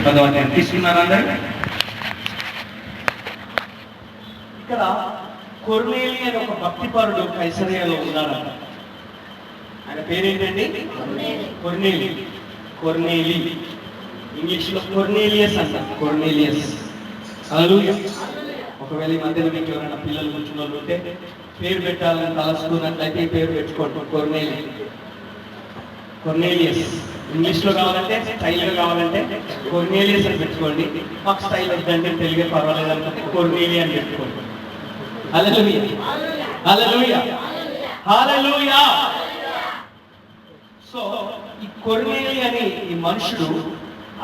భగవద్గీత తీసుకున్నారు అందరూ. ఇక్కడ కొర్నేలి అనే ఒక భక్తిపరుడు కైసరియలో ఉన్నాడు. ఆయన పేరేంటండి? కొర్నేలి. కొర్నేలి ఇంగ్లీష్ లో కొర్నేలియస్ అంటారు. కొర్నేలియస్. హల్లెలూయా. ఒకవేళ ఈ మధ్యలో మీకు ఎవరైనా పిల్లలు కూర్చున్న వాళ్ళు ఉంటే పేరు పెట్టాలని తలస్తున్నట్లయితే ఈ పేరు పెట్టుకోండి, కొర్నేలి. కొర్నేలియస్. ఇంగ్లీష్ లో కావాలంటే స్టైల్ గా కావాలంటే కొర్నేలియస్ అని పెట్టుకోండి. మాకు స్టైల్ వద్దంటే తెలుగే పర్వాలేదు అనుకుంటే కొర్నేలి అని పెట్టుకోండి. హల్లెలూయా. హల్లెలూయా. హల్లెలూయా. సో ఈ కొర్నేలి అని ఈ మనుషుడు,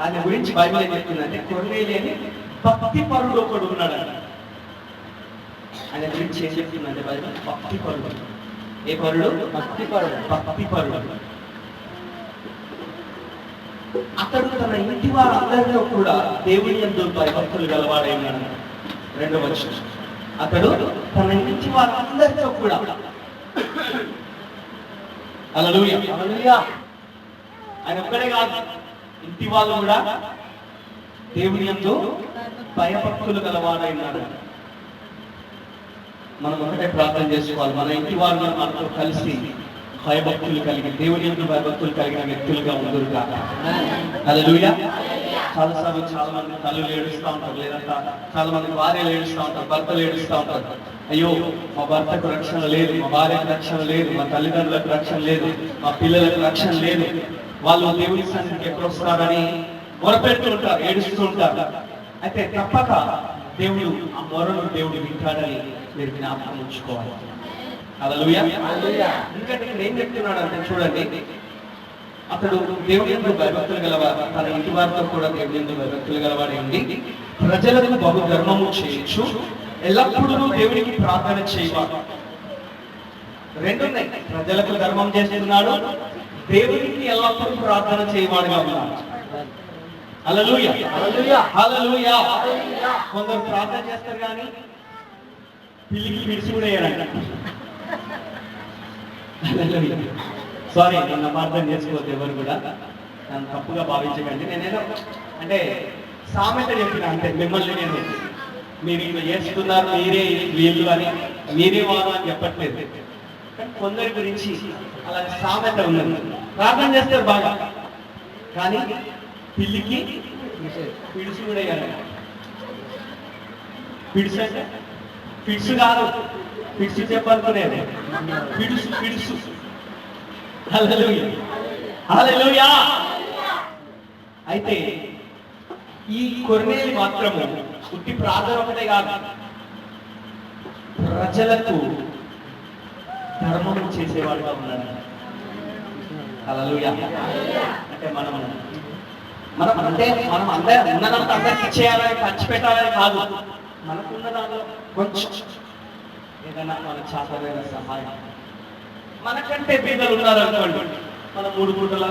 ఆయన గురించి బైబిల్ ఏం చెప్తుందంటే కొర్నేలి అని భక్తిపరుడు ఒకడు ఉన్నాడు. ఆయన గురించి ఏం చెప్తుందంటే బైబిల్? భక్తిపరుడు. ఏ పరుడు? భక్తిపరుడు. భక్తిపరుడు. అతడు తన ఇంటి వారందరిలో కూడా దేవుని యందు భయభక్తులు గలవాడై ఉన్నాడు. రెండవ వచనం. అతడు తన ఇంటి వారందరితో కూడా, హల్లెలూయా, హల్లెలూయా, ఆయన ఒక్కడే కాదు, ఇంటి వాళ్ళు కూడా దేవుని యందు భయభక్తులు గలవాడై ఉన్నాడు. మనం ఒకటే ప్రార్థన చేసుకోవాలి, మన ఇంటి వారు మనతో కలిసి భయభక్తులు కలిగి దేవుని యందు భయభక్తులు కలిగిన వ్యక్తులుగా ఉందరు కాక. హల్లెలూయా. చాలాసార్లు చాలా మంది తల్లులు ఏడుస్తూ ఉంటారు, లేదంటే చాలా మంది భార్యలు ఏడుస్తూ ఉంటారు, భర్తలు ఏడుస్తూ ఉంటారు. అయ్యో మా భర్తకు రక్షణ లేదు, మా భార్యకు రక్షణ లేదు, మా తల్లిదండ్రులకు రక్షణ లేదు, మా పిల్లలకు రక్షణ లేదు, వాళ్ళు దేవుని సన్నిధికి ఎప్పుడు వస్తారని మొరపెడుతూ ఉంటారు, ఏడుస్తూ ఉంటారు. అయితే తప్పక దేవుడు ఆ మొరను దేవుడు వింటాడని మీరు జ్ఞాపకం ఉంచుకోవాలి. హల్లెలూయా. ఎందుకంటే ఇక్కడ ఏం చెప్తున్నాడు అంటే చూడండి, అతడు దేవుని యందు భయభక్తులు గలవాడు, తన ఇంటి వారితో కూడా దేవుని యందు భయభక్తులు గలవాడి ఉండి ప్రజలకు బహు ధర్మము చేయొచ్చు, ఎల్లప్పుడూ దేవునికి ప్రార్థన చేయవాడు. రెండున్నాయి, ప్రజలకు ధర్మం చేస్తున్నాడు, దేవునికి ఎల్లప్పుడూ ప్రార్థన చేయవాడుగా ఉన్నాడు. హల్లెలూయా. హల్లెలూయా. హల్లెలూయా. కొందరు ప్రార్థన చేస్తారు కానీ పిల్లికి పిడిచి కూడా వేయరంట. సారీ, నన్ను అపార్థం చేసుకోవద్దు ఎవరు కూడా, నన్ను తప్పుగా భావించకండి. నేనేదో అంటే సామెత చెప్పిన అంటే మిమ్మల్ని నేను మీరు ఇట్లా చేస్తున్నారు, మీరే వీళ్ళు అని, మీరే వారు అని చెప్పట్లేదు. కానీ కొందరి గురించి అలా సామెత ఉన్నది, ప్రార్థన చేస్తారు బాగా కానీ పిల్లికి పిడుసు కూడా వేయాలి. పిడుసు అంటే పిడుసు కాదు, పిడుసు చెప్పనుకునేది పిడుసు. పిడుసు. హల్లెలూయా. హల్లెలూయా. అయితే ఈ కొర్నేలి మాత్రము ఉట్టి ప్రార్థన ఒకటే కాదు, ప్రజలకు ధర్మం చేసేవాడుగా ఉన్నాడు. హల్లెలూయా. అంటే మనం అందరం ఉన్నదంతా అందరికి ఇచ్చేయాలని, ఖర్చు పెట్టాలని కాదు, మనకున్న దాంట్లో కొంచెం ఏదైనా మన చేతనైన సహాయం. మనకంటే పేదలు ఉన్నారు అనుకోండి, మనం 3 పూటల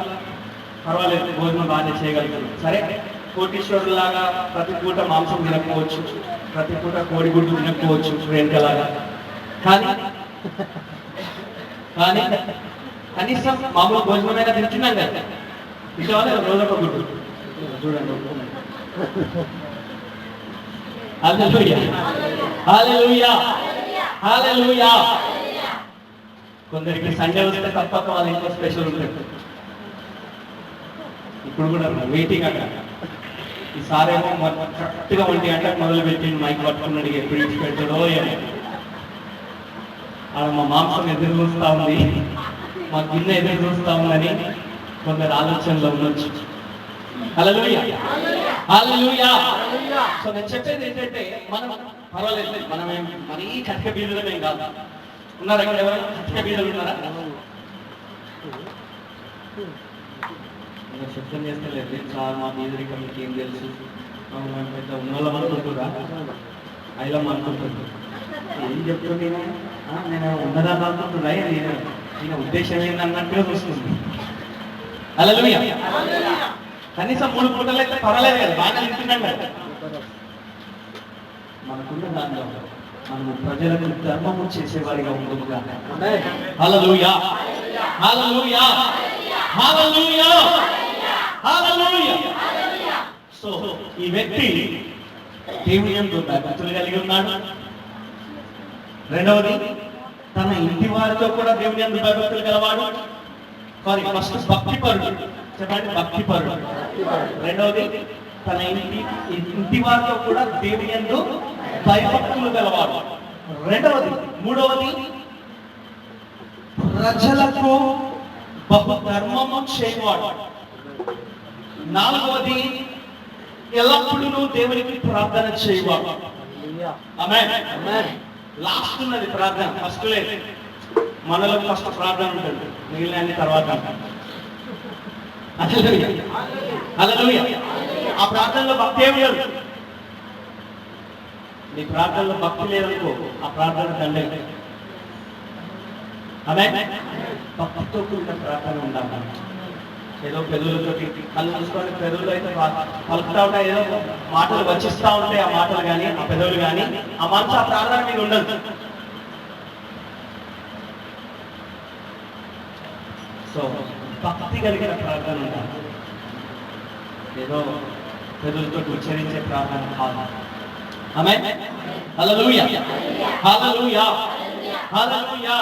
పర్వాలేదు భోజనం బాగా చేయగలుగుతాం. సరే, కోటీశ్వరులాగా ప్రతి పూట మాంసం తినకపోవచ్చు, ప్రతి పూట కోడిగుడ్డు తినకపోవచ్చు రేణుకలాగా, కానీ కనీసం మామూలు భోజనమైనా తింటున్నాం కదా. ఇటీవల రోజొక గుడ్డు చూడండి. హల్లెలూయా. హల్లెలూయా. హల్లెలూయా. కొందరికి సండే వస్తే తప్పక వాళ్ళ ఇంట్లో స్పెషల్ ఉంటుంది. ఇప్పుడు కూడా వెయిటింగ్ అక్కడ. ఈసారి ఏమో కరెక్ట్గా 1 గంటలకు మొదలు పెట్టి మైక్ పట్టుకున్నాడు, ఎప్పుడు ఇచ్చి పెడతాడో ఏమో. అలా మా మాంసం ఎదురు చూస్తూ ఉంది, మా గిన్నె ఎదురు చూస్తూ ఉందని కొందరు ఆలోచనలో ఉండొచ్చు. హల్లెలూయా. హల్లెలూయా. సో నేను చెప్పేది ఏంటంటే మనం పర్వాలేదు, మనం మరీ కటిక బీదలమేం కాదు. ఉన్నారా ఇక్కడ ఎవరైనా కటిక బీదలు ఉన్నారా? శబ్దం చేస్తలేదు సార్, మా బీదరికం మీకు ఏం తెలుసు, పెద్ద ఉన్నోళ్ళం అనుకుంటురా, అయిలం అనుకుంటుంది. ఏం చెప్తుంది నేను ఉన్నదా అనుకుంటున్నా, నేను ఉద్దేశం ఏందన్నట్టుగా చూస్తుంది. హల్లెలూయా. కనీసం 3 పూటలు అయితే పర్వాలేదు కదా, బాగా తింటున్నాం కదా. మనకున్న దాంట్లో మనము ప్రజలకు ధర్మము చేసేవారిగా ఉంటుందిగా. హల్లెలూయా. హల్లెలూయా. హల్లెలూయా. హల్లెలూయా. సో ఈ వ్యక్తి దేవుని యందు భక్తులు కలిగి ఉన్నాడు. రెండవది, తన ఇంటి వారితో కూడా దేవుని యందు భక్తులు గలవాడు. సారీ, ఫస్ట్ భక్తిపరుడు. చెప్పండి, భక్తిపరుడు. రెండవది, తన ఇంటి వారితో కూడా దేవుని యందు భయభక్తులు గలవాడు. రెండవది. మూడవది, ప్రజలకు బహుధర్మము చేయవాడు. నాలుగవది, ఎల్లప్పుడూ దేవునికి ప్రార్థన చేయవాడు. ఆమేన్. లాస్ట్ ఉన్నది ప్రార్థన, ఫస్ట్ లేదు. మనలో ఫస్ట్ ప్రార్థన ఉంటుంది, మిగిలిన తర్వాత. హల్లెలూయా. ఆ ప్రార్థనలో భక్తి ఏమి లేదు. నీ ప్రార్థనలో భక్తి లేదనుకో, ఆ ప్రార్థన దండే. ఆమేన్. భక్తితో కూడిన ప్రార్థన ఉండాలి. ఏదో పెదవులతో కళ్ళు మూసుకొని పెదవులు అయితే పలుకుతా ఉంటాయి, ఏదో మాటలు వచ్చిస్తూ ఉంటాయి. ఆ మాటలు కానీ ఆ పెదవులు కానీ ఆ మనసు ఆ ప్రార్థన మీద ఉండదు. సో భక్తి కలిగిన ప్రార్థన ఉండాలి. ఏదో పెదవులతో ఉచ్చరించే ప్రార్థన కాదు. ఆమేన్. హల్లెలూయా, హల్లెలూయా, హల్లెలూయా.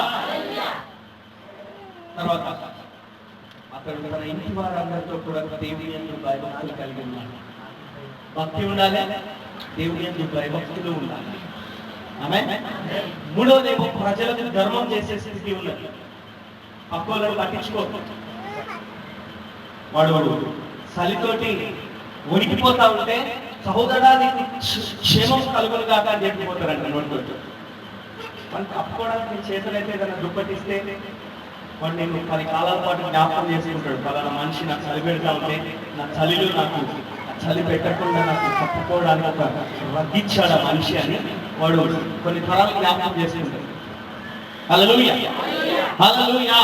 తర్వాత అతడు తన ఇంటి వారందరితో కూడా దేవుని యందు భయభక్తులు కలిగి ఉన్నాడు. భక్తి ఉండాలి, దేవుని యందు భయభక్తులు ఉండాలి. ఆమేన్. మూడవదేమో ప్రజలకు ధర్మం చేసే స్థితి ఉన్నది. పక్కోళ్ళని పట్టించుకోదు. వాడు చలితోటి ఉనికిపోతా ఉంటే సహోదరా నీకు క్షేమం కలుగులు కాక అని చెప్పిపోతారంట నోటితో. వాళ్ళు కప్పుకోవడానికి చేతులైతే ఏదైనా దుప్పటిస్తే వాడు నేను 10 కాలాల పాటు జ్ఞాపకం చేసుకుంటాడు. పలానా మనిషి నాకు చలి పెడతా ఉంటే నా చలిలో నాకు చలి పెట్టకుండా నాకు కప్పుకోవడానికి ఒక రగ్గిచ్చాడు ఆ మనిషి అని వాడు కొన్ని తరాలు జ్ఞాపకం చేసుకుంటాడు. హల్లెలూయా, హల్లెలూయా.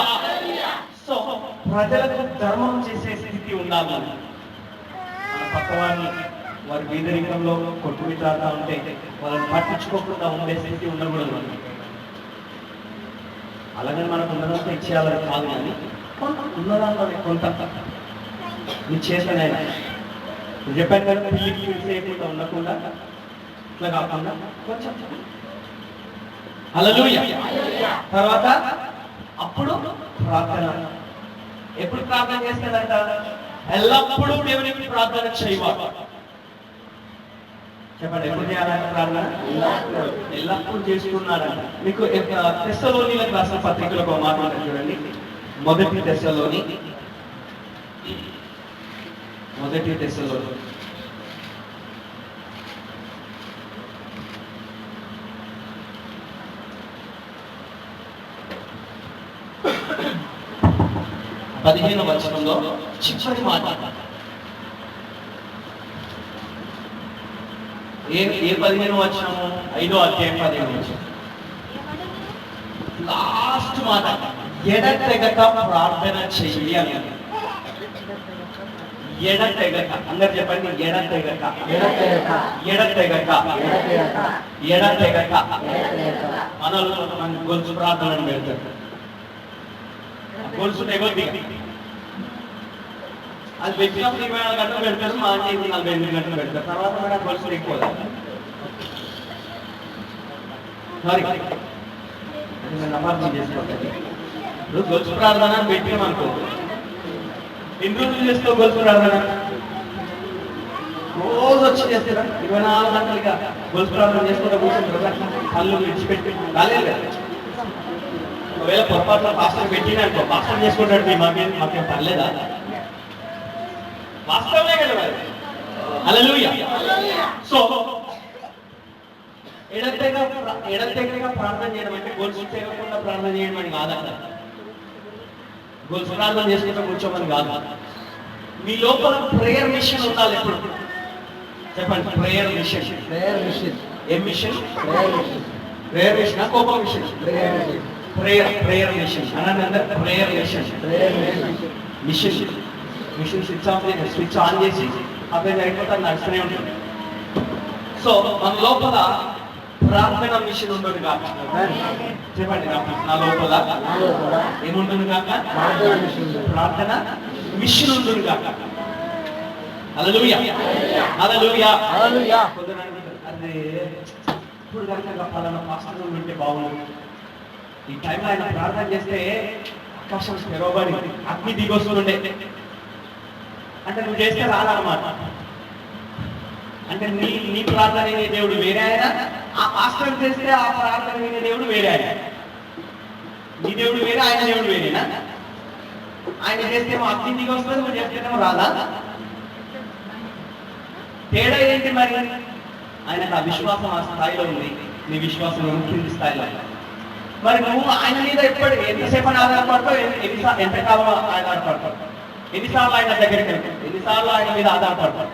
సో ప్రజలకు ధర్మం చేసే స్థితి ఉండాలి. మన పక్కవారిని వారి బీదరికంలో కొట్టుమిట్టాడుతూ ఉంటే వాళ్ళని పట్టించుకోకుండా ఉండే స్థితి ఉండకూడదు. అలాగే మనకు ఉన్నదంతా ఇచ్చేయాలని కాదు, కానీ ఉన్నదాంట్లో కొంత నీ చేతనైనా నేను చెప్పాను కదా, పిల్లికి చేయకుండా ఉండకుండా ఇట్లా కాకుండా కొంచెం. హల్లెలూయా. తర్వాత అప్పుడు ప్రార్థన. ఎప్పుడు ప్రార్థన చేస్తాడంట? ఎల్లప్పుడూ దేవునికి ప్రార్థన చేయవాలి. చెప్పండి, ఎప్పుడు చేయాలంటే ప్రార్థన? ఎల్లప్పుడూ చేసుకున్నాడంట. మీకు తెస్సలోనీలకు రాసిన పత్రికలో ఒక మాట ఉంటుంది చూడండి. మొదటి తెస్సలోని 15వ వచనంలో చివరి మాట. ఏ 15వ వచనము? 5వ అధ్యాయం 15వ వచనం లాస్ట్ మాట. ఎడతెగక ప్రార్థన చెయ్యి అని. ఎడతెగక, అందరు చెప్పండి. ఎడతెగక, ఎడతెగక, ఎడతెగక. మనలో కొంతమంది గొలుసు ప్రార్థనలు పెడతారు. గొలుసు తెగొద్ది, అది పెట్టినప్పుడు 24 గంటలు పెడతారు, మా 48 గంటలు పెడతారు. తర్వాత కూడా గొలుసు ఎక్కువ. సారీ, అపార్థం చేసుకోవాలి. ఇప్పుడు గొలుసు ప్రార్థన పెట్టినామనుకో, ఎన్ని రోజులు చేస్తావు గొలుసు ప్రార్థన? రోజు వచ్చి చేస్తారా? 24 గంటలుగా గొలుసు ప్రార్థన చేసుకుంటా కూర్చుంటారు. కళ్ళు విడిచిపెట్టి రాలేదు. ఒకవేళ పొరపాటున పాస్టర్ పెట్టినా అనుకో, పాస్టర్ చేసుకుంటాడు, మాకేం పర్లేదా? వాస్తవమే కదా మరి. హల్లెలూయా. సో ఎడతెగక ప్రార్థన చేయడం అంటే గొలుసు తెగకుండా ప్రార్థన చేయడం అని కాదంట. గొలుసు ప్రార్థన చేసుకుంటే కూర్చోమని కాదు. మీ లోపల ప్రేయర్ మిషన్ ఉండాలి ఎప్పుడు. చెప్పండి, ప్రేయర్ మిషన్. ఏం మిషన్? ప్రేయర్ మిషన్, కోపం మిషన్. ప్రేయర్ మిషన్ అనండి అందరు. Prayer machine, machine. Machine switch on చేసి అక్కడ అయిపోతే నడుస్తూనే ఉంటుంది. సో మన లోపల ప్రార్థన మిషన్ ఉంటుంది కాక. చెప్పండి, నా లోపల ఏముంటుంది కాక? ప్రార్థన మిషన్ ఉంటుంది కాక. హల్లెలూయా హల్లెలూయా హల్లెలూయా. అరే ఇప్పుడు కనుక పలానా పాస్టర్ ఉంటే బాగుంది, ఈ టైంలో ఆయన ప్రార్థన చేస్తే ఆకాశం తెరవబడి అగ్ని దిగొస్తుండే అంటే నువ్వు చేస్తే రాదన్నమాట. అంటే నీ ప్రార్థన వినే దేవుడు వేరే ఆయన, ఆ పాస్టర్ చేస్తే ఆ ప్రార్థన వినే దేవుడు వేరే ఆయన. నీ దేవుడు వేరే, ఆయన దేవుడు వేరేనా? ఆయన చేస్తేమో అగ్ని దిగి వస్తుంది, నువ్వు చేస్తేనేమో రాదా? తేడా ఏంటి మరి? ఆయనకు ఆ విశ్వాసం ఆ స్థాయిలో ఉంది, నీ విశ్వాసం కింది స్థాయిలో. మరి నువ్వు ఆయన మీద ఎంతసేపు ఆధారపడతావు, ఎంతకాలం ఆధారపడతావు, ఎన్నిసార్లు ఆయన దగ్గరికి వెళ్తావు, ఎన్నిసార్లు ఆయన మీద ఆధారపడతావు?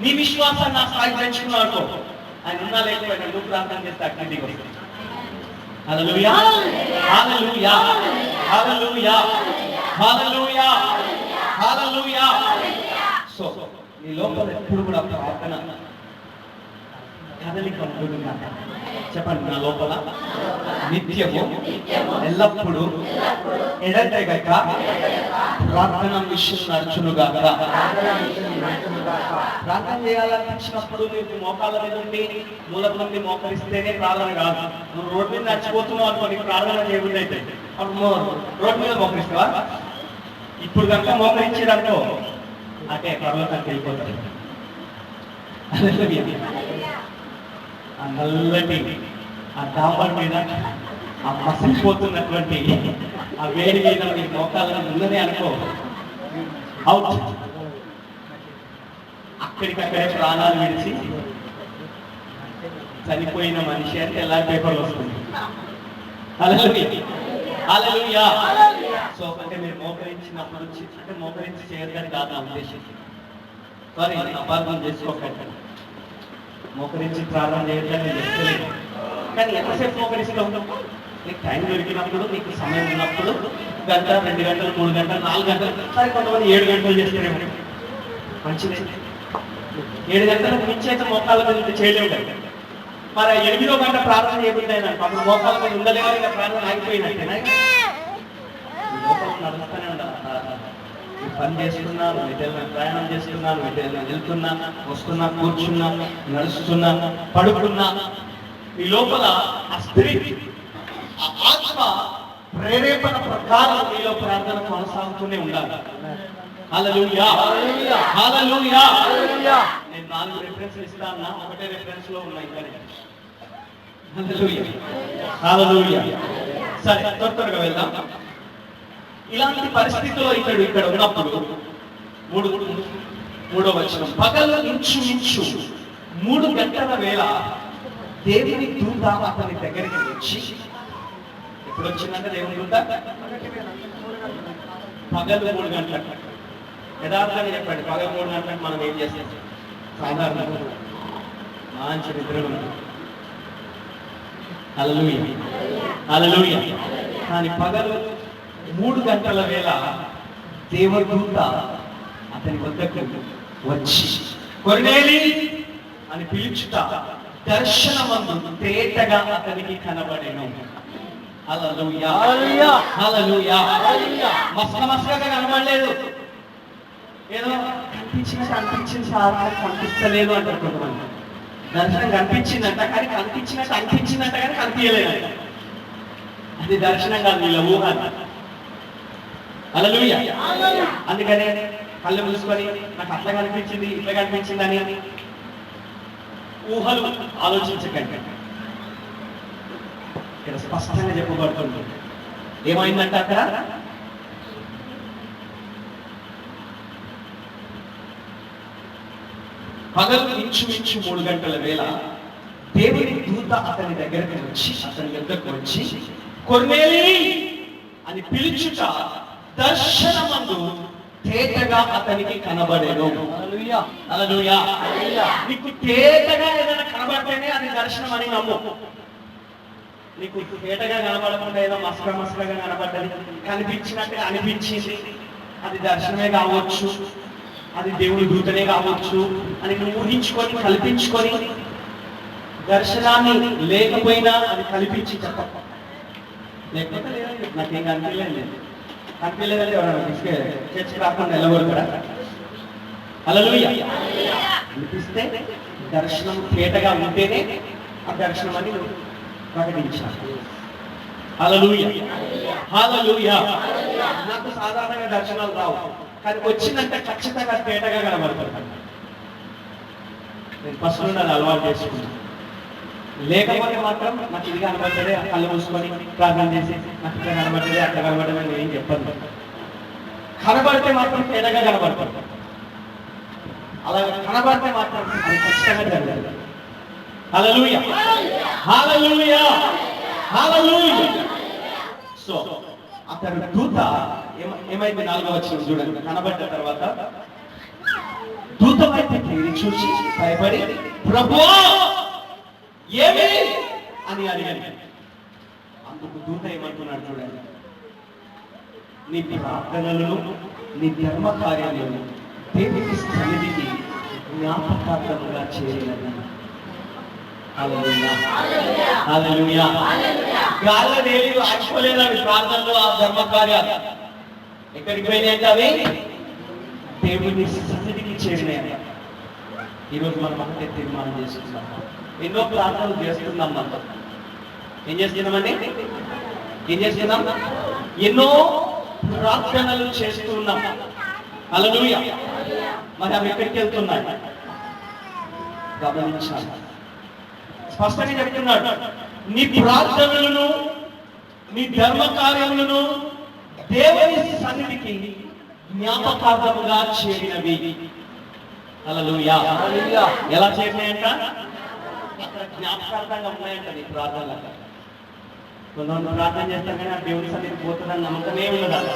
నీ విశ్వాసాన్ని ఆ స్థాయి పెంచుకున్నావు అనుకో, ఆయన ఉన్నా లేకపోయినా నువ్వు ప్రార్థన చేస్తే అగ్ని దిగి వస్తుంది. హల్లెలూయా హల్లెలూయా హల్లెలూయా హల్లెలూయా హల్లెలూయా. సో నీ లోపల ఎప్పుడు కూడా ప్రార్థన కదలిక ఉంటుంది. చెప్పండి, నా లోపల నిత్యము ఎల్లప్పుడూ ఎడతెగక ప్రార్థన విషయం నడుచునుగాక. ప్రార్థన చేయాలనిపించినప్పుడు నీకు మోకాళ్ళ మీద ఉండి మూలకు నుండి మోకరిస్తేనే ప్రార్థన కాదు. నువ్వు రోడ్డు మీద నడిచిపోతున్నావు అనుకో, నీకు ప్రార్థన చేయకుండా అయితే అప్పుడు రోడ్డు మీద మోకరిస్తావా? ఇప్పుడు కనుక మోకరించేదనుకో అంటే పర్వతానికి వెళ్ళిపోతాడు. ఆ నల్లటి ఆ డాంబర్ మీద ఆ మసిలిపోతున్నటువంటి ఆ వేడి మీద నీ మోకాళ్ళని ఉన్నదే అనుకో, అవుట్. అక్కడికక్కడే ప్రాణాలు విడిచి చనిపోయిన మనిషి అంటే ఎలా పేపర్లు వస్తుంది. హల్లెలూయా. సో అంటే మీరు మోకరించినప్పుడు అంటే మోకరించి చేయొద్దని కాదు నా ఉద్దేశం. సారీ, అపార్థం చేసుకోకండి. మోకరించి ప్రార్థన చేయొద్దని నేను చెప్తలేదు, కానీ ఎంతసేపు మోకరిస్తావు? నీకు టైం దొరికినప్పుడు, నీకు సమయం ఉన్నప్పుడు గంట, 2 గంటలు, 3 గంటలు, 4 గంటలు, సరే కొంతమంది 7 గంటలు చేస్తారేమో, మంచిదే. 7 గంటలకు మించి అయితే మోకాళ్ళ మీద చేయలేవు కదా. మరి 8వ గంట ప్రార్థన చేయబడ్డాయి అప్పుడు మోకాళ్ళ మీద ఉండలేవు, ఇంకా ప్రార్థన ఆగిపోయినట్టేనా? మోకాళ్ళు నడుస్తూనే ఉండాలి. పని చేస్తున్నాను, ప్రయాణం చేస్తున్నాను, వెళ్తున్నా, వస్తున్నా, కూర్చున్నా, నడుస్తున్నా, పడుకున్నా, ఈ లోపల ఆ స్పిరిట్, ఆ ఆత్మ ప్రేరేపణ ప్రకారం మీలో ప్రార్థన కొనసాగుతూనే ఉండాలి. హల్లెలూయా హల్లెలూయా హల్లెలూయా. నేను 4 రెఫరెన్స్లు ఇస్తాను, ఒకటే రెఫరెన్స్ లో ఉన్నాయి. హల్లెలూయా హల్లెలూయా. సరే, త్వరగా వెళ్దాం. ఇలాంటి పరిస్థితిలో ఇక్కడ ఉన్నప్పుడు మూడో వచనం, పగలు ఇంచుమించు 3 గంటల వేళ దేవుని దూత అతని దగ్గరికి వచ్చి, ఎప్పుడు వచ్చిందంటే దేవుని దూత పగలు 3 గంటలకు. యథార్థంగా చెప్పండి, పగలు 3 గంటలకు మనం ఏం చేస్తాం? సాధారణంగా మంచి నిద్రలు ఉంటాం. హల్లెలూయా హల్లెలూయా. కానీ పగలు 3 గంటల వేళ దేవదూత అతని వద్దకు వచ్చి కొర్నేలి అని పిలుచుట దర్శనమందు తేటగా అతనికి కనబడెను. హల్లెలూయా హల్లెలూయా హల్లెలూయా. మసకగా కనబడలేదు, ఏదో కనిపించింది సార్, కనిపించలేదు అంటారు కొంతమంది. దర్శనం కనిపించిందంట, కానీ కనిపించిందంట కానీ కనిపించలేదంట. అది దర్శనం కాదు, వీళ్ళ ఊహ. హల్లెలూయా. అందుకనే కళ్ళు మూసుకొని నాకు అట్లా కనిపించింది, ఇట్లా కనిపించింది అని ఊహలు ఆలోచించకండి. ఇక్కడ స్పష్టంగా చెప్పబడుతుంది. ఏమైందంటే అక్కడ పగలు ఇంచుమించు 3 గంటల వేళ దేవుని దూత అతని దగ్గరకు వచ్చి, అతని దగ్గరకు వచ్చి కొర్నేలి అని పిలుచుట దర్శనమందు తేటగా అతనికి కనబడేను. హల్లెలూయా హల్లెలూయా. నీకు తేటగా ఏదైనా కనబడితేనే అది దర్శనం అని నమ్ము. నీకు తేటగా కనబడకుండా ఏదో మసకగా కనబడ్డది, కనిపించినట్టుగా అనిపించింది, అది దర్శనమే కావచ్చు, అది దేవుడి దూతనే కావచ్చు అని నువ్వు ఊహించుకొని కల్పించుకొని, దర్శనాన్ని లేకపోయినా అది కల్పించి చెప్ప. లేకపోతే లేదండి, నాకేం కనిపించలేదు, కనిపించలేదంటే ఎవరైనా చర్చకి రాకుండా నిలబడతారా? హల్లెలూయా. వినిపిస్తే దర్శనం తేటగా ఉంటేనే ఆ దర్శనం అని ప్రకటించాలి. హల్లెలూయా, హల్లెలూయా. నాకు సాధారణంగా దర్శనాలు రావు, కానీ వచ్చిందంటే ఖచ్చితంగా తేటగా కనబడతాను. నేను ఫస్ట్ నుండి అది అలవాటు చేసుకున్నాను. లేకపోతే మాత్రం నాకు ఇది కనబడ్డదే, కళ్ళు మూసుకొని ప్రార్థన చేసి నాకు ఇట్లా కనబడ్డదే అట్లా కనబడ్డదే నేను ఏం చెప్పను. కనబడితే మాత్రం తేటగా కనబడతాను. అలా కనబడితే మాత్రం అది ఖచ్చితంగా జరగదు. హల్లెలూయా, హల్లెలూయా, హల్లెలూయా. సో అతను దూత ఏమైంది? 4వ వచనం చూడండి. కనబడ్డ తర్వాత దూత వైపు తిరిగి చూసి భయపడి ప్రభువా ఏమి అని అడిగాను. అందుకు దూత ఏమంటున్నాడు చూడండి, నీ ప్రార్థనలను నీ ధర్మ కార్యాలను దేవుని సన్నిధికి జ్ఞాపకార్థముగా చేయాలని. హల్లెలూయా, హల్లెలూయా. గాల్లో దేవుడు ఆగిపోలేదు అవి ప్రార్థనలు, ఆ ధర్మ కార్యాలు ఎక్కడికి పోయినాయంటే అవి దేవుని సన్నిధికి చేరినాయంట. ఈరోజు మనం ఒకటే తీర్మానం చేసుకున్నాం. ఎన్నో ప్రార్థనలు చేస్తున్నాం. మనం ఏం చేస్తున్నామండి? ఏం చేస్తున్నాం? ఎన్నో ప్రార్థనలు చేస్తున్నాం. హల్లెలూయా. మరి అవి ఎక్కడికి వెళ్తున్నాయి? గమనించాలి. స్పష్టంగా చెప్తున్నాడు, నీ ప్రార్థనలను నీ ధర్మ కార్యములను దేవుని సన్నిధికి జ్ఞాపకార్థముగా చేరినవి. హల్లెలూయా. ఎలా చేరినాయంట? జ్ఞాపకార్థంగా ఉన్నాయంట నీ ప్రార్థనలు. కొంతమంది ప్రార్థన చేస్తాం కానీ ఆ దేవుని సన్నిధికి పోతుందని నమ్మకమే ఉండదు.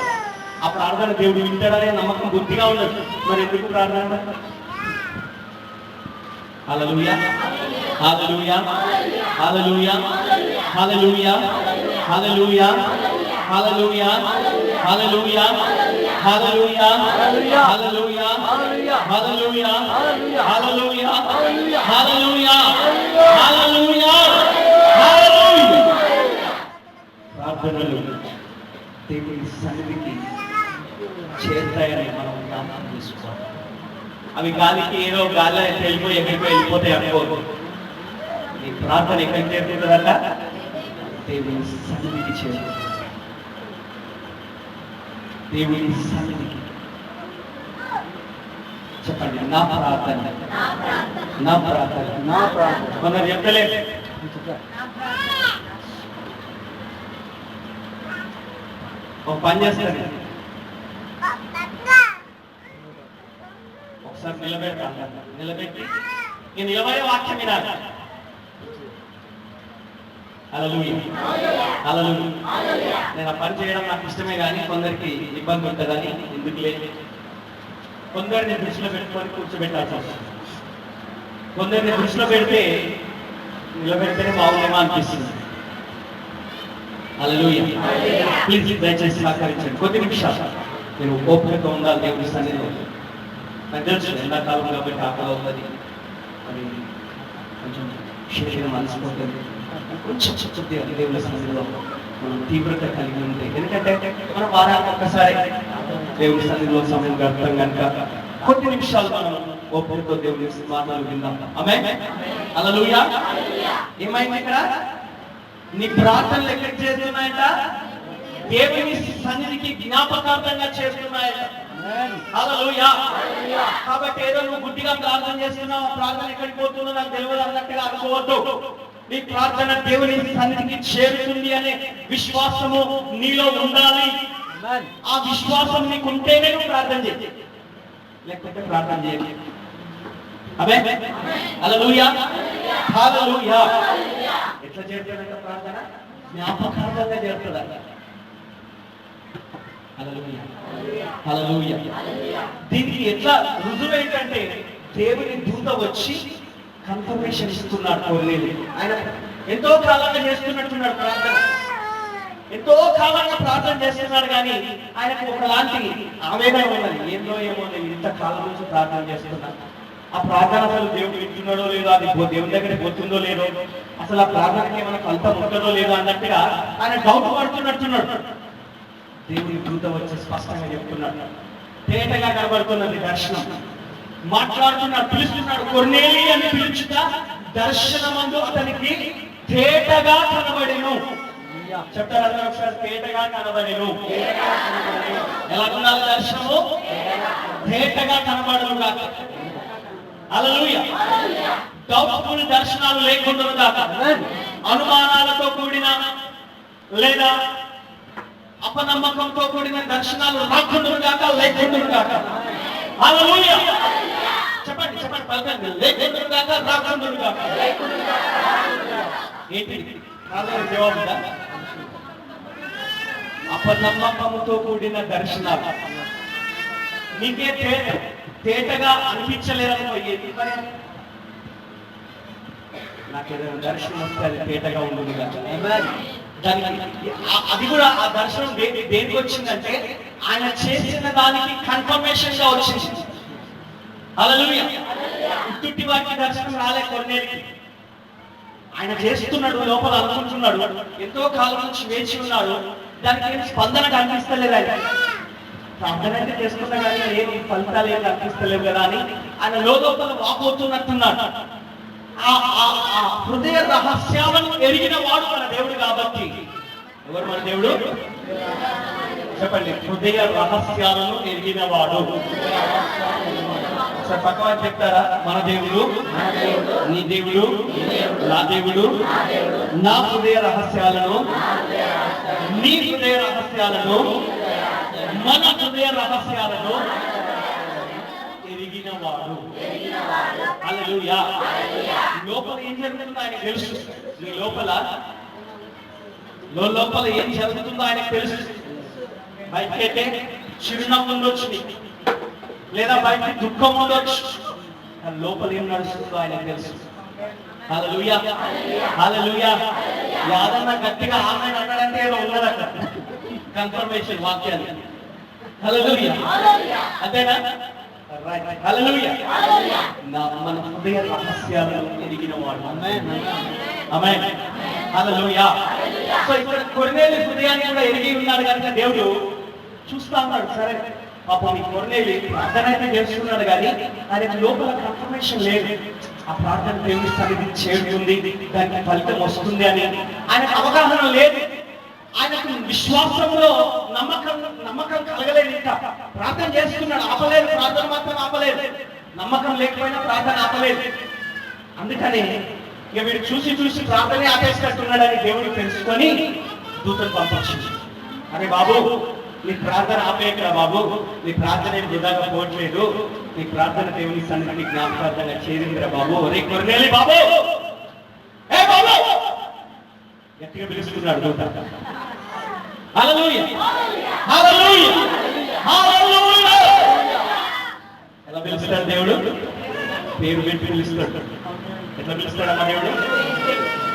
ఆ ప్రార్థన దేవుడు వింటాడనే నమ్మకం బుద్ధిగా ఉండదు. మరి ఎందుకు ప్రార్థన? హల్లెలూయా, హల్లెలూయా, హల్లెలూయా, హల్లెలూయా, హల్లెలూయా, హల్లెలూయా, హల్లెలూయా, హల్లెలూయా, హల్లెలూయా, హల్లెలూయా, హల్లెలూయా, హల్లెలూయా, హల్లెలూయా, హల్లెలూయా. ప్రార్థనలు దేవుని సన్నిధికి చేరుతాయని మనం జ్ఞాపకం చేసుకోవాలి. అవి గాలికి ఏదో గాలి వెళ్ళిపోయి ఎక్కడికి వెళ్ళిపోతాయి అనుకోదు. నీ ప్రార్థన ఎక్కడికి చేరుతుందట? దేవుని సన్నిధికి చేరుతుంది. దేవుని సన్నిధికి. చెప్పండి, నా ప్రార్థన, నా ప్రార్థన, నా ప్రార్థన. కొందరు చెప్తలేదు. ఒక పని చేస్తాను, ఒకసారి నిలబెట్టాలి. నిలబెట్టి ఈ నిలబడే వాక్యం వినాలి. హల్లెలూయా, హల్లెలూయా. నేను ఆ పని చేయడం నాకు ఇష్టమే, కానీ కొందరికి ఇబ్బంది ఉంటుందని ఎందుకు లేదు. కొందరిని దృష్టిలో పెట్టుకొని కూర్చోబెట్టాల్సి వస్తుంది. కొందరిని దృష్టిలో పెడితే నిలబెడితేనే బాగుందేమో అనిపిస్తుంది. హల్లెలూయా. ప్లీజ్ దయచేసి సహకరించండి. కొద్ది నిమిషాలు మీరు ఓపికతో ఉండాలి దేవుని సన్నిధిలో. నాకు తెలుసు ఎండాకాలం కాబట్టి ఆకలి అవుతుంది, అది కొంచెం శరీరం అలసిపోతుంది. కొంచెం కొద్దిగా దేవుని సన్నిధిలో మనం తీవ్రత కలిగి ఉంటే, ఎందుకంటే మనం వారానికి ఒక్కసారి దేవుని సన్నిధిలో సమయం గడపడం కనుక కొద్ది నిమిషాలు మనం ఓపికతో దేవుని మాటలు విందాం. ఆమేన్, హల్లెలూయా. ఏమైంది ఇక్కడ? నీ ప్రార్థనలు ఎక్కడ చేస్తున్నాయట? దేవుని సన్నిధికి జ్ఞాపకార్థంగా చేస్తున్నాయట. హల్లెలూయా. కాబట్టి ఏదో నువ్వు గుడ్డిగా ప్రార్థన చేస్తున్నావు, ప్రార్థన ఎక్కడికి పోతుందో నాకు తెలియదు అన్నట్టుగా అనుకోవద్దు. నీ ప్రార్థన దేవుని సన్నిధికి చేరుతుంది అనే విశ్వాసము నీలో ఉండాలి. ఆ విశ్వాసం నీకు ఉంటేనే నువ్వు ప్రార్థన చేయి, లేకపోతే ప్రార్థన చేయాలి. ఆమేన్, హల్లెలూయా, హల్లెలూయా. ఎట్లా చేరుతుందంట ప్రార్థన? జ్ఞాపకార్థంగా చేరుతుందంట. హల్లెలూయా, హల్లెలూయా. దీనికి ఎట్లా రుజువు ఏంటంటే, దేవుని దూత వచ్చి కన్ఫర్మేషన్ ఇస్తున్నాడు. కొర్నేలి ఆయన ఎంతో కాలంగా చేస్తున్నట్టున్నాడు ప్రార్థన, ఎంతో కాలంగా ప్రార్థన చేస్తున్నాడు, కానీ ఆయనకు ఒకలాంటి ఆవేదన ఉన్నది. ఏందో ఏమో నేను ఇంత కాలం నుంచి ప్రార్థన చేస్తున్నాను, ఆ ప్రార్థన అసలు దేవుడు వింటున్నాడో లేదో, అది దేవుని దగ్గర పోతుందో లేదో, అసలు ఆ ప్రార్థనకి ఏమైనా ఫలితం ఉంటుందో లేదో అన్నట్టుగా ఆయన డౌట్ పడుతున్నట్టున్నాడు. దేవుని దూత వచ్చి స్పష్టంగా చెప్తున్నాడు, తేటగా కనబడుతున్నది దర్శనం. మాట్లాడుతున్నాడు, పిలుస్తున్నాడు. కొర్నేలి అని పిలుచుట దర్శనమందు అతనికి తేటగా కనబడెను. చెప్తారు అందరూ ఒకసారి, తేటగా కనబడెను. ఎలా ఉండాలి దర్శనము? తేటగా కనబడను గాక. హల్లెలూయా. డౌట్ఫుల్ దర్శనాలు లేకుండా గాక. అనుమానాలతో కూడిన లేదా అపనమ్మకంతో కూడిన దర్శనాలు రాకుండా గాక, లేకుండా గాక. హల్లెలూయా. చెప్పండి చెప్పండి, పలకండి. లేకుండా గాక, రాకుండా గాక. ఏంటి జవాబు? అపనమ్మకంతో కూడిన దర్శనాలు నీకే తేటగా అనిపించలేదనుకో, ఏంటి మరి? నాకు ఏదైనా దర్శనం వస్తే అది తేటగా ఉంటుంది కదా. దానికి అది కూడా ఆ దర్శనం దేనికి వచ్చిందంటే ఆయన చేసిన దానికి కన్ఫర్మేషన్ గా వచ్చింది. హల్లెలూయా. ఉత్తుట్టి వారికి దర్శనం రాలే కొన్నేళ్ళకి. ఆయన చేస్తున్నాడు, లోపల అనుకుంటున్నాడు, ఎంతో కాలం నుంచి వేచి ఉన్నాడు. దానికి ఏం స్పందన కనిపిస్తలేదు. ఆయన ప్రార్థన అయితే చేస్తున్నా కానీ ఏం ఫలితాలు ఏం కనిపిస్తలేవు కదా అని ఆయన లోపల వాపోతున్నట్టున్నాడు. ఆ హృదయ రహస్యాలను ఎరిగిన వాడు మన దేవుడు కాబట్టి. ఎవరు మన దేవుడు? చెప్పండి. హృదయ రహస్యాలను ఎరిగిన వాడు. పక్కన చెప్తారా? మన దేవుడు, నీ దేవుడు, నా దేవుడు, నా హృదయ రహస్యాలను, నీ హృదయ రహస్యాలను, మన హృదయ రహస్యాలను ఎరిగిన వాడు. హల్లెలూయా. లోపల ఏం జరుగుతుందో ఆయనకు తెలుసు. నీ లోపల ఏం జరుగుతుందో ఆయనకు తెలుసు. బయటకైతే చిరునవ్వు ఉండొచ్చు నీకు, లేదా బయట దుఃఖం ఉండొచ్చు, లోపల ఏం నడుస్తుందో ఆయనకు తెలుసు. హల్లెలూయా. హల్లెలూయా. యాదన్న గట్టిగా ఆమె అన్నాడంటే ఏదో ఉన్నదట కన్ఫర్మేషన్ వాక్యాన్ని. హల్లెలూయా. అంతేనా? హల్లెలూయా. మన హృదయ రహస్యాలను ఎరిగిన వాడు. ఆమేన్. హల్లెలూయా. సో ఇక్కడ కొర్నేలి హృదయాన్ని కూడా ఎరిగి ఉన్నాడు కనుక దేవుడు చూస్తా ఉన్నాడు. సరే పాపం ఈ కొర్నేలి ప్రార్థన అయితే చేస్తున్నాడు కానీ ఆయన లోపల కన్ఫర్మేషన్ లేదు. ఆ ప్రార్థన దేవుని సన్నిధి చేరుతుంది, దానికి ఫలితం వస్తుంది అని ఆయనకు అవగాహన లేదు. ఆయనకు విశ్వాసంలో నమ్మకం కలగలేదు. ఇంకా ప్రార్థన చేస్తున్నాడు, ఆపలేదు. ప్రార్థన మాత్రం ఆపలేదు. నమ్మకం లేకపోయినా ప్రార్థన ఆపలేదు. అందుకని ఇక వీడు చూసి ప్రార్థనే ఆపేసినట్టున్నాడని దేవుడు తెలుసుకొని దూతను పంపించింది. అరే బాబు, నీ ప్రార్థన ఆపేయకరా బాబు, నీ ప్రార్థన ఏం వృధాగా పోవట్లేదు, నీ ప్రార్థన దేవుని సన్నిధికి జ్ఞాపకార్థంగా చేరిందిరా బాబు. రే కొర్నేలి బాబు, ఏ బాబు గట్టిగా పిలుస్తున్నాడు దూత. హల్లెలూయా. హల్లెలూయా. హల్లెలూయా. ఎలా పిలుస్తాడు దేవుడు? పేరు పెట్టి పిలుస్తాడు. ఎట్లా పిలుస్తాడమ్మా దేవుడు?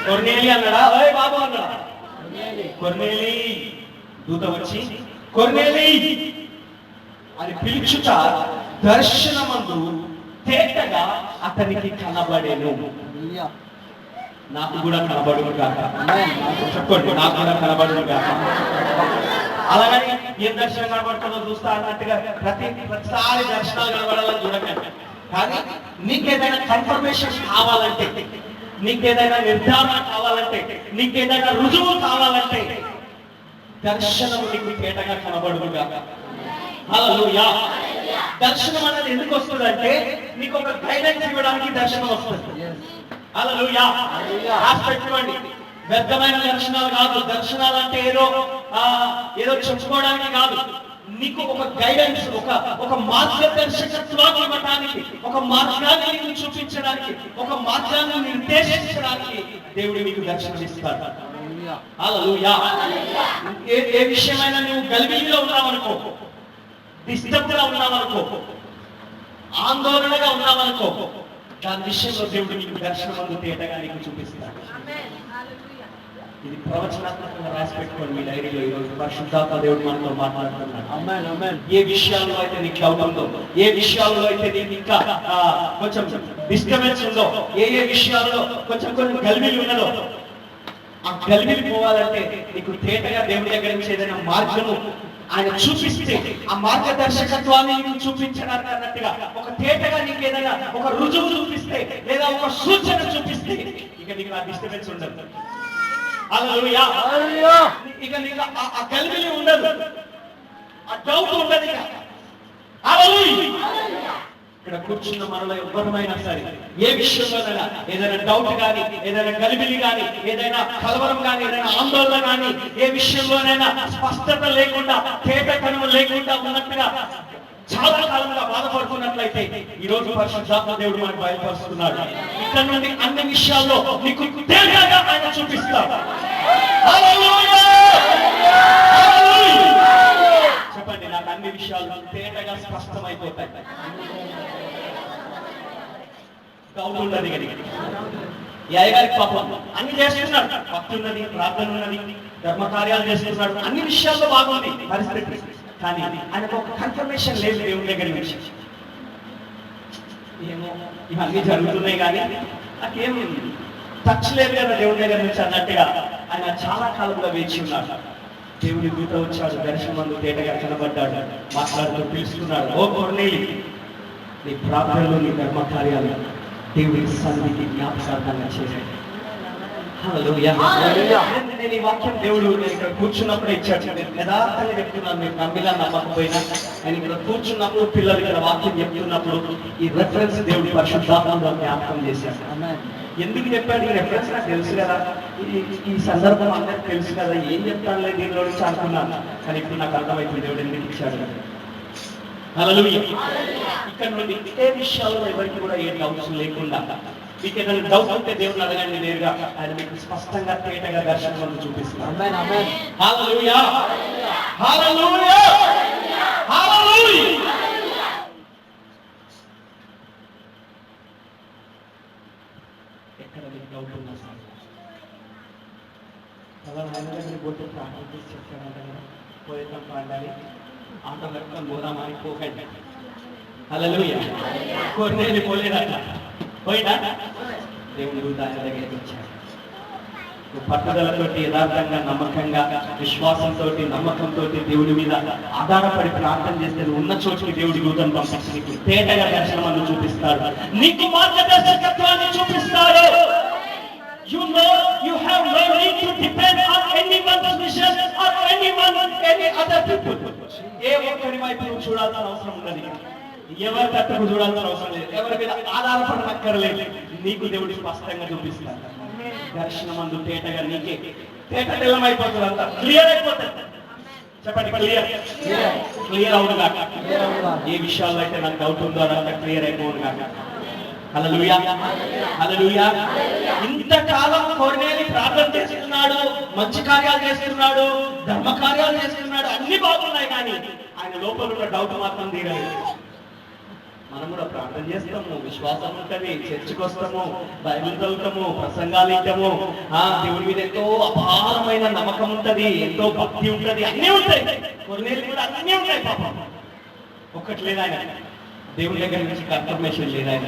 కొర్నేలి అన్నాడా? ఓయ్ బాబు అన్నాడా? కొర్నేలి. దూత వచ్చి కొర్నేలి అని పిలుచుట దర్శనమందు తేటగా అతనికి కనబడేను. నాకు కూడా కనబడును గాక. చెప్పండి, నాకు కూడా కనబడును గాక. అలాగని ఏం దర్శనం కనబడుతుందో చూస్తా అన్నట్టుగా ప్రతిసారి దర్శనాలు కనబడాలని చూడకండి. కానీ నీకేదైనా కన్ఫర్మేషన్ కావాలంటే, నీకేదైనా నిర్ధారణ కావాలంటే, నీకేదైనా రుజువు కావాలంటే దర్శనం నీకు తేటగా కనబడును గాక. హల్లెలూయా. దర్శనం అనేది ఎందుకు వస్తుందంటే నీకు ఒక గైడెన్స్ ఇవ్వడానికి దర్శనం వస్తుంది. హల్లెలూయా. రాసిపెట్టుకోండి, వ్యర్థమైన దర్శనాలు కాదు. దర్శనాలు అంటే ఏదో చెప్పుకోవడానికి కాదు. నీకు ఒక గైడెన్స్, ఒక మార్గదర్శకత్వాన్ని ఇవ్వడానికి, ఒక మార్గాన్ని నీకు చూపించడానికి, ఒక మార్గాన్ని నిర్దేశించడానికి దేవుడు నీకు దర్శనమిస్తాడు. హల్లెలూయా. ఏ విషయమైనా నువ్వు గలిబిలిలో ఉన్నావనుకో, డిస్టర్బ్ గా ఉన్నావనుకో, ఆందోళనగా ఉన్నావనుకో, దాని విషయంలో దేవుడు నీకు దర్శనం తేటగా నీకు చూపిస్తాడు. ఇది ప్రవచనాత్మకంగా రాసి పెట్టుకోండి మీ డైరీలో. ఈరోజు పరిశుద్ధాత్మ దేవుడు మనతో మాట్లాడుతున్నాడు. ఏ విషయాల్లో అయితే నీకు డౌట్ ఉందో, ఏ విషయాల్లో అయితే నీకు ఇంకా కొంచెం డిస్టర్బెన్స్ ఉందో, ఏ విషయాల్లో కొంచెం గలిబిలి ఉన్నదో, ఆ గలిబిలి పోవాలంటే నీకు తేటగా దేవుడి దగ్గర నుంచి ఏదైనా మార్గము ఆయన చూపిస్తే ఆ మార్గదర్శకత్వాన్ని నీకు చూపించడానికి అన్నట్టుగా ఒక తేటగా నీకు ఏదైనా ఒక రుజువు చూపిస్తే లేదా ఒక సూచన చూపిస్తే ఇక నీకు ఆ డిస్టర్బెన్స్ ఉండదు. హల్లెలూయా. ఇక నీకు ఆ గలిబిలి ఉండదు, ఆ డౌట్ ఉండదు. ఇక హల్లెలూయా. ఇక్కడ కూర్చున్న మనలో ఎవరైనా సరే ఏ విషయంలోనైనా ఏదైనా డౌట్ కానీ, ఏదైనా గలిబిలి కానీ, ఏదైనా కలవరం కానీ, ఏదైనా ఆందోళన కానీ, ఏ విషయంలోనైనా స్పష్టత లేకుండా, తేటతనం లేకుండా ఉన్నట్టుగా చాలా కాలంగా బాధపడుతున్నట్లయితే ఈ రోజు పరిశుద్ధాత్మ దేవుడు మనకు బయలుపరుస్తున్నాడు. ఇక్కడ నుండి అన్ని విషయాల్లో నీకు తేటగా ఆయన చూపిస్తాడు. హల్లెలూయా. చెప్పండి, నాకు అన్ని విషయాలు తేటగా స్పష్టమైపోతాయి. డౌట్ ఉన్నది కానీ ఈ అయ్యగారికి పాపం అన్ని చేస్తున్నాడు, భక్తి ఉన్నది, ప్రార్థన ఉన్నది, ధర్మ కార్యాలు చేస్తున్నాడు, అన్ని విషయాల్లో బాగుంది పరిస్థితి. కానీ ఆయనకు ఒక కన్ఫర్మేషన్ లేదు దేవుని దగ్గర విషయం. ఏమో ఇవన్నీ జరుగుతున్నాయి కానీ నాకేం టచ్ లేదు కదా దేవుని దగ్గర నుంచి అన్నట్టుగా ఆయన చాలా కాలంగా వేచి ఉన్నాడు. దేవుని దూత వచ్చాడు, దర్శనమందు తేటగా కనబడ్డాడు, మాట్లాడుతూ పిలుస్తున్నాడు, ఓ కొర్నేలి, నీ ప్రార్థనలో నీ ధర్మ కార్యాలు దేవుడి సన్నిధికి జ్ఞాపకార్థంగా చేశాడు. నేను ఈ వాక్యం దేవుడు నేను ఇక్కడ కూర్చున్నప్పుడే ఇచ్చాడు. యథార్థంగా చెప్తున్నాను, మీరు నమ్మిలా నమ్మకపోయినా నేను ఇక్కడ కూర్చున్నప్పుడు పిల్లలు ఇక్కడ వాక్యం చెప్తున్నప్పుడు ఈ రెఫరెన్స్ దేవుడి పరిశుద్ధాత్మలో జ్ఞాపకం చేశాడు. ఎందుకు చెప్పాడు ఈ రెఫరెన్స్ నాకు తెలుసు కదా, ఈ సందర్భం అందరికి తెలుసు కదా, ఏం చెప్తానులే దీనిలో నుంచి అనుకున్నాను. కానీ ఇప్పుడు నాకు అర్థమైపోయింది దేవుడు ఎందుకు ఇచ్చాడు. హల్లెలూయా. ఇక్కడ నుండి ఏ విషయాల్లో ఎవరికి కూడా ఏ డౌట్స్ లేకుండా, మీకు ఏదైనా డౌట్ ఉంటే దేవుని అడగండి నేరుగా, ఆయన మీకు స్పష్టంగా తేటగా దర్శనం చూపిస్తున్నారు. హల్లెలూయా. హల్లెలూయా. హల్లెలూయా. ఎక్కడ మీకు డౌట్ ఉన్నా సార్ అలా పోతే ప్రార్థన చెప్తానంటే పోయేద్దాం పాడాలి, ఆట కట్టుకొని పోదామని పోకండి. హల్లెలూయా. కొర్నేలి పోలేదట్లా పోయినా దేవుని దూత ఆయన దగ్గరికి వచ్చాడు. పట్టుదలతోటి, యథార్థంగా, నమ్మకంగా, విశ్వాసంతో, నమ్మకంతో దేవుడి మీద ఆధారపడి ప్రార్థన చేస్తే ఉన్న చోటుకి దేవుడి దూతను పంపించి నీకు తేటగా దర్శనం చూపిస్తాడు, నీకు మార్గదర్శకత్వాన్ని చూపిస్తాడు. You know you have no need to depend on anyone's vision or any other people. ఏ ఒక్కరి వైపు చూడాల్సిన అవసరం ఉండదు, ఎవరి తట్టుకు చూడాల్సిన అవసరం లేదు, ఎవరి మీద ఆధారపడనక్కర్లేదు. నీకు దేవుడు స్పష్టంగా చూపిస్తాడు. దర్శనమందు తేటగా నీకే తేటం అయిపోతుంది, అంతా క్లియర్ అయిపోతుంది. చెప్పండి, క్లియర్ అవును కాక. ఏ విషయాల్లో అయితే నాకు డౌట్ ఉందో అదంతా క్లియర్ అయిపోను కాక. హల్లెలూయా. హల్లెలూయా. ఇంతకాలం కొర్నేలి ప్రార్థన చేస్తున్నాడు, మంచి కార్యాలు చేస్తున్నాడు, ధర్మ కార్యాలు చేస్తున్నాడు, అన్ని బాగున్నాయి. కానీ ఆయన లోపల ఉన్న డౌట్ మాత్రం తీరలేదు. మనం కూడా ప్రార్థన చేస్తాము, విశ్వాసం ఉంటుంది, చర్చికి వస్తాము, బైబిల్ చదువుతాము, ప్రసంగాలు ఇద్దాము, దేవుడి మీద ఎంతో అపారమైన నమ్మకం ఉంటది, ఎంతో భక్తి ఉంటది, అన్నీ ఉంటాయి. కొర్నేలి కూడా అన్నీ ఉంటాయి. పాపం ఒక్కటి లేదు ఆయన దేవుడి దగ్గర నుంచి కన్ఫర్మేషన్ లేదు ఆయన.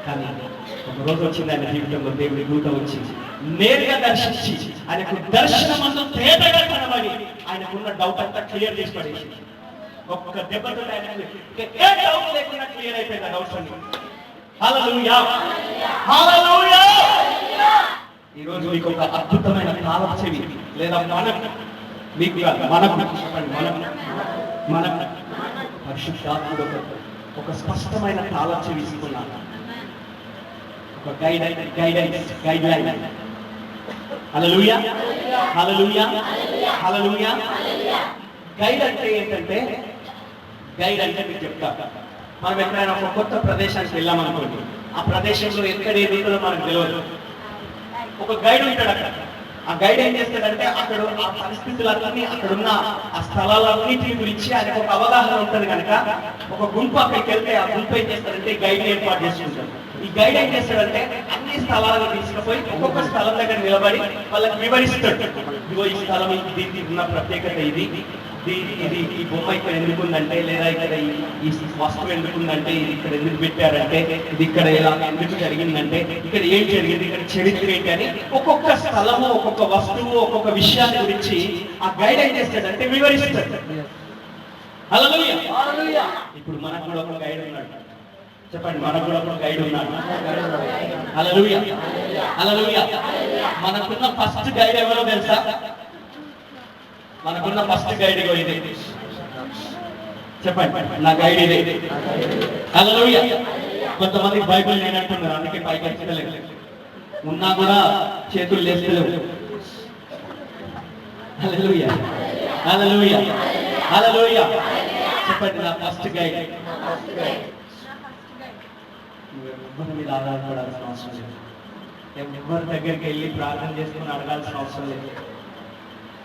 కానీ ఒక రోజు వచ్చింది ఆయన జీవితంలో దేవుడి దూత వచ్చి నేరుగా దర్శించి ఆయనకు దర్శనమందు తేటగా కనబడి ఆయనకున్న డౌట్ అంతా క్లియర్ చేసి పడేసి ఒక్క దెబ్బతో ఆయనకు ఏ డౌట్ లేకుండా క్లియర్ అయిపోయింది ఆ డౌట్స్ అన్ని. హల్లెలూయా. హల్లెలూయా. ఈ రోజు మీకు ఒక అద్భుతమైన తాళపు చెవి లేదా మీకు మనకు పరిశుద్ధాత్ముడు ఒక స్పష్టమైన తాళపు చెవి ఇస్తున్నాడు, ఒక గైడ్ లైన్. హల్లెలూయా. హల్లెలూయా. హల్లెలూయా. గైడ్ అంటే ఏంటంటే, గైడ్ అంటే మీకు చెప్తా, మనం ఎక్కడైనా ఒక కొత్త ప్రదేశానికి వెళ్ళామనుకోండి, ఆ ప్రదేశంలో ఎక్కడ ఏదో మనకు తెలియదు, ఒక గైడ్ ఉంటాడు అక్కడ. ఆ గైడ్ ఏం చేస్తాడంటే అక్కడ ఆ పరిస్థితులన్నీ, అక్కడున్న ఆ స్థలాలన్నిటి గురించి ఆయనకు ఒక అవగాహన ఉంటుంది కనుక ఒక గుంపు అక్కడికి వెళ్తే ఆ గుంపు ఏం చేస్తాడంటే గైడ్ ఏర్పాటు చేసుకుంటాడు. ఈ గైడ్ ఏం చేస్తాడంటే అన్ని స్థలాలను తీసుకుపోయి ఒక్కొక్క స్థలం దగ్గర నిలబడి వాళ్ళకి వివరిస్తాడు. ఇదిగో ఈ స్థలం, దీనికి ఉన్న ప్రత్యేకత ఇది, ఇది ఈ బొమ్మ ఇక్కడ ఎందుకుందంటే, లేదా ఇక్కడ ఈ వస్తువు ఎందుకుందంటే, ఇది ఇక్కడ ఎందుకు పెట్టారంటే, ఇది ఇక్కడ ఇలా ఎందుకు జరిగిందంటే, ఇక్కడ ఏం జరిగింది, ఇక్కడ చరిత్ర ఏంటి అని ఒక్కొక్క స్థలము, ఒక్కొక్క వస్తువు, ఒక్కొక్క విషయాన్ని గురించి ఆ గైడ్ ఏం చేస్తాడంటే వివరిస్తాడు. హల్లెలూయా. ఇప్పుడు మనకు కూడా ఒక గైడ్ ఉన్నాడు. చెప్పండి, మనకు కూడా ఒక గైడ్ ఉన్నాడు. హల్లెలూయా. మనకున్న ఫస్ట్ గైడ్ ఎవరో తెలుసా? మనకున్న ఫస్ట్ గైడ్ ఇదే. చెప్పండి, నా గైడ్ ఇదే. హల్లెలూయా. కొంతమంది బైబిల్ లేనట్టున్నారు, అందుకే పైకి ఎక్కలేదు. ఉన్నా కూడా చేతులు లేస్తలేవు. హల్లెలూయా. హల్లెలూయా. హల్లెలూయా. చెప్పండి, నా ఫస్ట్ గైడ్. ఎవరి మీద ఆధారపడాల్సిన అవసరం లేదు. ఎవరి దగ్గరికి వెళ్ళి ప్రార్థన చేసుకుని అడగాల్సిన అవసరం లేదు.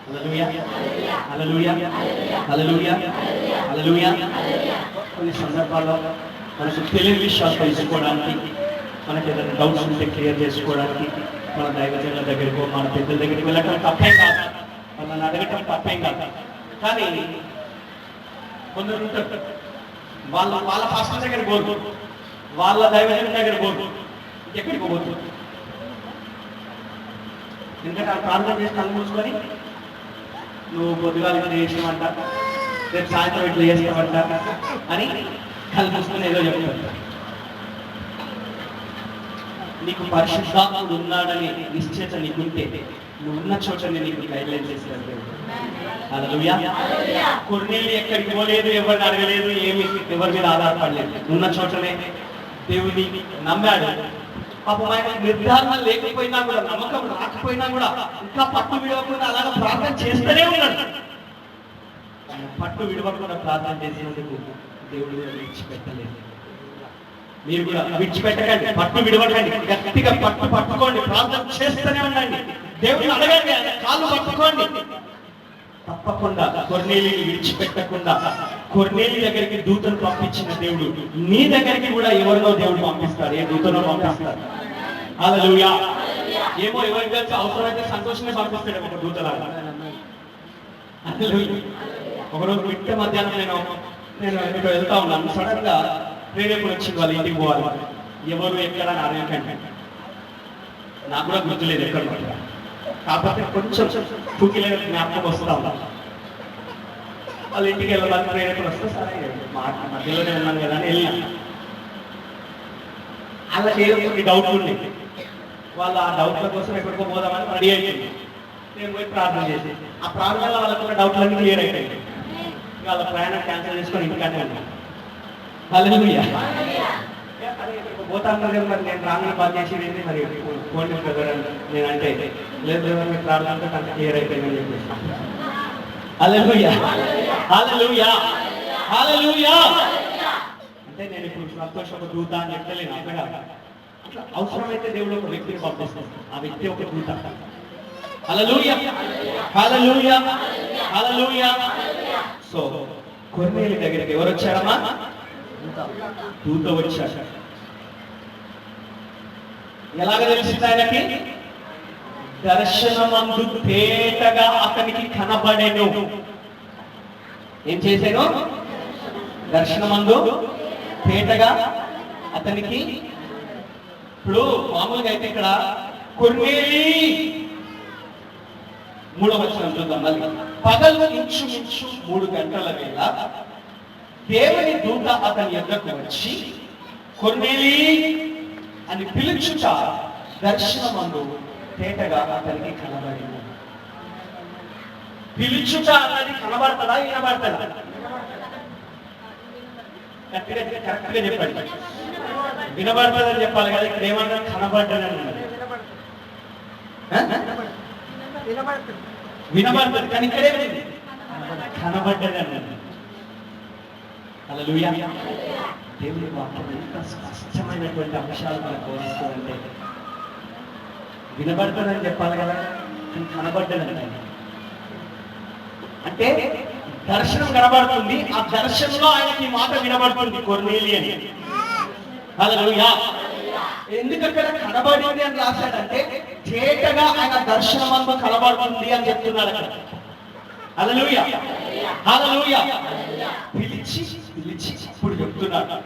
హల్లెలూయా. హల్లెలూయా. హల్లెలూయా. హల్లెలూయా. కొన్ని సందర్భాల్లో మనకు తెలియని విషయాలు తెలుసుకోవడానికి, మనకి ఏదైనా డౌట్స్ ఉంటే క్లియర్ చేసుకోవడానికి మన దైవజనుల దగ్గరకు, మన పెద్దల దగ్గరికి వెళ్ళటం తప్పేం కాదు, మనల్ని అడగటం తప్పేం కాదు. కానీ కొందరు ఉంటారు, వాళ్ళ పాస్టర్ దగ్గర పోదు, వాళ్ళ దైవజనుల దగ్గర పోదు, ఎక్కడికి పోదు. ఎందుకంటే ఆ ప్రార్థన చేసి కళ్ళు మూసుకొని నువ్వు పొద్దుగాల చేసినావంట, రేపు సాయంత్రం ఇట్లా చేస్తావంట అని కళ్ళు మూసుకొని ఏదో చెప్తారు. నీకు పరిశుద్ధాత్ముడు ఉన్నాడని నిశ్చయత నీకుంటే నువ్వు ఉన్న చోటని నీకు గైడ్లైన్ చేసేది. హల్లెలూయా. కొర్నేలి ఎక్కడికి పోలేదు, ఎవరిని అడగలేదు, ఏమి ఎవరి మీద ఆధారపడలేదు, ఉన్న చోటనే దేవుని నమ్మాడు. పాపం ఆయన నిర్ధారణ లేకపోయినా కూడా, నమ్మకం రాకపోయినా కూడా ఇంకా పట్టు విడవకుండా అలాగా ప్రార్థన చేస్తూనే ఉన్నాడు. పట్టు విడవకుండా ప్రార్థన చేసినందుకు దేవుడు విడిచిపెట్టలేదు. మీరు కూడా విడిచిపెట్టకండి, పట్టు విడవకండి, గట్టిగా పట్టుకోండి, ప్రార్థన చేస్తూనే ఉండండి. దేవుడిని అడగండి, కాళ్ళు పట్టుకోండి. తప్పకుండా కొర్నేలిని విడిచిపెట్టకుండా, కొర్నేలి దగ్గరికి దూతను పంపించిన దేవుడు నీ దగ్గరికి కూడా ఎవరినో దేవుడు పంపిస్తాడు, ఏ దూతనో పంపిస్తాడు. హల్లెలూయా. ఏమో ఎవరికి తెలిసి అవసరమైతే సంతోషమే పంపిస్తాడు ఒక దూతలాగా. హల్లెలూయా. ఒకరోజు మిట్ట మధ్యాహ్నం నేను ఇక్కడ వెళ్తా ఉన్నాను, సడన్ గా ప్రేరేపణ వచ్చింది వాళ్ళ ఇంటికి పోవాలి. ఎవరు ఎక్కడ అని అడగకండి, నాకు కూడా గుర్తులేదు ఎక్కడ, కాకపోతే కొంచెం టూకిలే జ్ఞాపకం వస్తా ఉన్నాం. వాళ్ళ ఇంటికి వెళ్ళాలని ప్రేరేపణ వస్తే సరే మధ్యలోనే ఉన్నాను కదా అని వెళ్ళినా. అలా ఏదో కొన్ని డౌట్లు ఉన్నాయి, వాళ్ళు ఆ డౌట్ల కోసం ఎక్కడికో పోదామని రెడీ అయిపోయింది. నేను పోయి ప్రార్థన చేసి ఆ ప్రార్థనలో వాళ్ళకున్న డౌట్లన్నీ క్లియర్ అయిపోయింది. వాళ్ళ ప్రయాణం క్యాన్సిల్ చేసుకొని ఇంటికానే ఉన్నాను. హల్లెలూయా. పోతాను కదా మరి, నేను రాను బాగా చేసేది మరి ఫోన్ నేనంటే లేదు మీరు ప్రార్థనతో అంత క్లియర్ అయిపోయిందని చెప్పేసి. హల్లెలూయా. హల్లెలూయా. హల్లెలూయా. అంటే నేను ఇప్పుడు సంతోషం దూత అని చెప్తలేను అక్కడ. అట్లా అవసరమైతే దేవుడు ఒక వ్యక్తిని పంపిస్తాడు, ఆ వ్యక్తి ఒక దూత. హల్లెలూయా. హల్లెలూయా. హల్లెలూయా. సో కొర్నేలి దగ్గరికి ఎవరు వచ్చారమ్మా? దూత వచ్చాడు. ఎలాగ తెలిసింది ఆయనకి? దర్శనమందు తేటగా అతనికి కనబడెను. ఏం చేశాను? దర్శనమందు తేటగా అతనికి. ఇప్పుడు మామూలుగా అయితే ఇక్కడ కొర్నేలి 3వ వచనం చూద్దాం మళ్ళీ. పగలు ఇంచుమించు 3 గంటల వేళ దేవుని దూత అతని యొద్దకు వచ్చి కొర్నేలి అని పిలుచుట దర్శనమందు తేటగా అతనికి కనబడింది. పిలుచుట అన్నది కనబడతదా వినబడతదా? కరెక్ట్ గా చెప్పండి. వినబడతదని చెప్పాలి కదా, ఇక్కడ ఏమన్నా కనబడ్డదని ఉన్నది. వినబడుతుంది కానీ ఇక్కడే కనబడ్డది అన్నది. హల్లెలూయా. దేవుని వాక్యం ఎంత స్పష్టమైనటువంటి అంశాలు మనకు బోధిస్తుందంటే, వినబడుతుందని చెప్పాలి కదా, కనబడ్డదండి. అంటే దర్శనం కనబడుతుంది, ఆ దర్శనంలో ఆయనకి మాట వినబడుతుంది కొర్నేలి అని. హల్లెలూయా. ఎందుకు అక్కడ కనబడింది అని రాశాడంటే తేటగా ఆయన దర్శనమందు కనబడుతుంది అని చెప్తున్నాడు అక్కడ. హల్లెలూయా. హల్లెలూయా. పిలిచి ఇప్పుడు చెప్తున్నాడు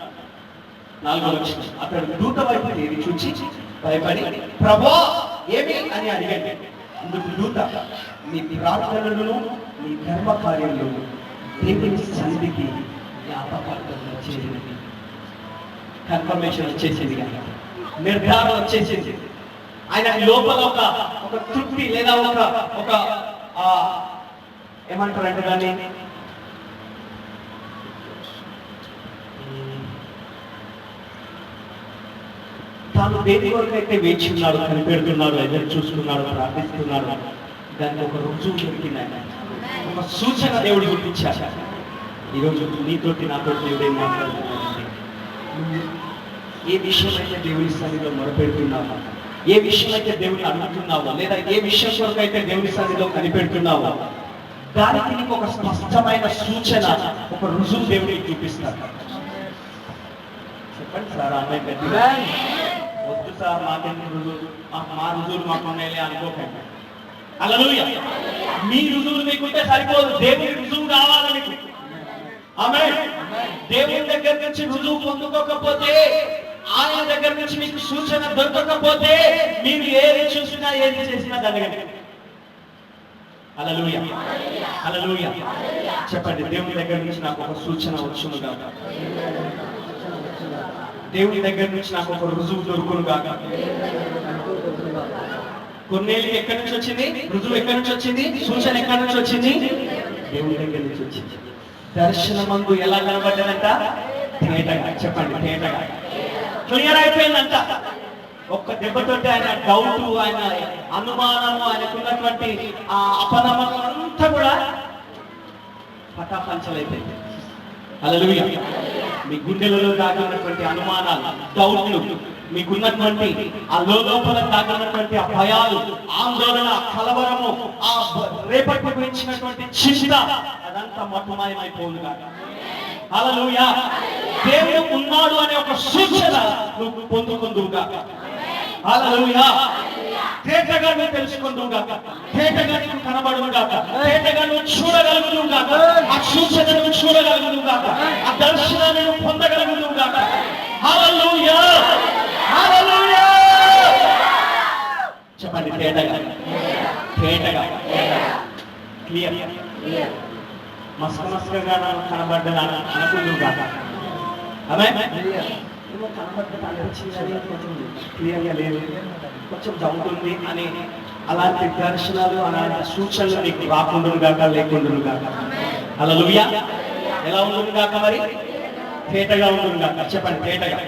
4వ వచనం. అతడు దూత వైపు తేరి చూచి భయపడి ప్రభువా ఏమి అని అడిగాడు. అందుకు దూత నీ ప్రార్థనలను నీ ధర్మ కార్యాలను దేవుని సన్నిధికి జ్ఞాపకార్థంగా చేసింది. కన్ఫర్మేషన్ వచ్చేసింది, నిర్ధారణ వచ్చేసింది. ఆయన లోపల ఒక తృప్తి లేదా ఒక ఏమంటారంటే దాన్ని తాను దేని వరకు అయితే వేచి ఉన్నాడు, కనిపెడుతున్నాడు, ఎదురు చూసుకున్నాడు, ప్రార్థిస్తున్నాడు, దానికి ఒక రుజువు దొరికింది. ఆయన ఒక సూచన దేవుడు గుర్తించాడు. ఈరోజు నీతోటి నాతోటి దేవుడు ఏం మాట్లాడుతున్నాడంటే, ఏ విషయం అయితే దేవుని సన్నిధిలో మొరపెడుతున్నావో, ఏ విషయం అయితే దేవుని అడుగుతున్నావో, లేదా ఏ విషయం కొరకు అయితే దేవుని సన్నిధిలో కనిపెడుతున్నావో, దానికి నీకు ఒక స్పష్టమైన సూచన, ఒక రుజువు దేవుడికి చూపిస్తాడు. చెప్పండి సార్, అమ్మాయి గట్టిగా వద్దు సార్, మాకెందుకు రుజువు, మా రుజువులు మాకు ఉన్నాయిలే అనుకోకండి. హల్లెలూయా. మీ రుజువులు మీకుంటే సరిపోదు, దేవుని రుజువు కావాలి మీకు. ఆమేన్. దేవుని దగ్గర నుంచి రుజువు పొందుకోకపోతే, ఆయన దగ్గర నుంచి మీకు సూచన దొరకకపోతే, మీరు ఏది చూసినా ఏది చేసినా దండగండి. హల్లెలూయా. హల్లెలూయా. చెప్పండి, దేవుని దగ్గర నుంచి నాకు ఒక సూచన వచ్చును గాక, దేవుని దగ్గర నుంచి నాకు ఒక రుజువు దొరుకును గాక. కొన్నేళ్ళకి ఎక్కడి నుంచి వచ్చింది రుజువు? ఎక్కడి నుంచి వచ్చింది? సూచన ఎక్కడి నుంచి వచ్చింది? దేవుని దగ్గర నుంచి వచ్చింది. దర్శనమందు ఎలా కనబడ్డదంట? తేటగా. చెప్పండి, తేటగా క్లియర్ అయిపోయిందంట. ఒక్క దెబ్బతోటి ఆయన డౌట్, ఆయన అనుమానము, ఆయనకున్నటువంటి ఆ అపనమ్మకం అంతా కూడా పటాపంచలైపోయింది. హల్లెలూయా. మీ గుండెలలో దాగినటువంటి అనుమానాలు, డౌట్లు, మీకున్నటువంటి ఆ లోపల దాగినటువంటి ఆ భయాలు, ఆందోళన, కలవరము, ఆ రేపటి గురించినటువంటి చింత, అదంతా మొట్టమయమైపోను కాక. హల్లెలూయా. దేవుడు ఉన్నాడు అనే ఒక సూచన నువ్వు పొందుకుందువు గాక. హల్లెలూయా. తేటగా నువ్వు తెలుసుకుందువు గాక, తేటగా నీకు కనబడును గాక, తేటగా నువ్వు చూడగలుగుదువు గాక, ఆ సూచన నువ్వు చూడగలుగుదువు గాక, ఆ దర్శనాన్ని నువ్వు పొందగలుగుదువు గాక. హల్లెలూయా. హల్లెలూయా. చెప్పండి, తేటగా, తేటగా, క్లియర్, మస్కగా కనబడ్డా అనుకుందువు గాక. ఆమేన్. క్లియర్గా లేదు, కొంచెం డౌట్ ఉంది అని అలాంటి దర్శనాలు, అలాంటి సూచనలు నీకు రాకుండును గాక, లేకుండును గాక. హల్లెలూయా. ఎలా ఉండును గాక? మరి తేటగా ఉండును గాక. చెప్పండి, తేటగా.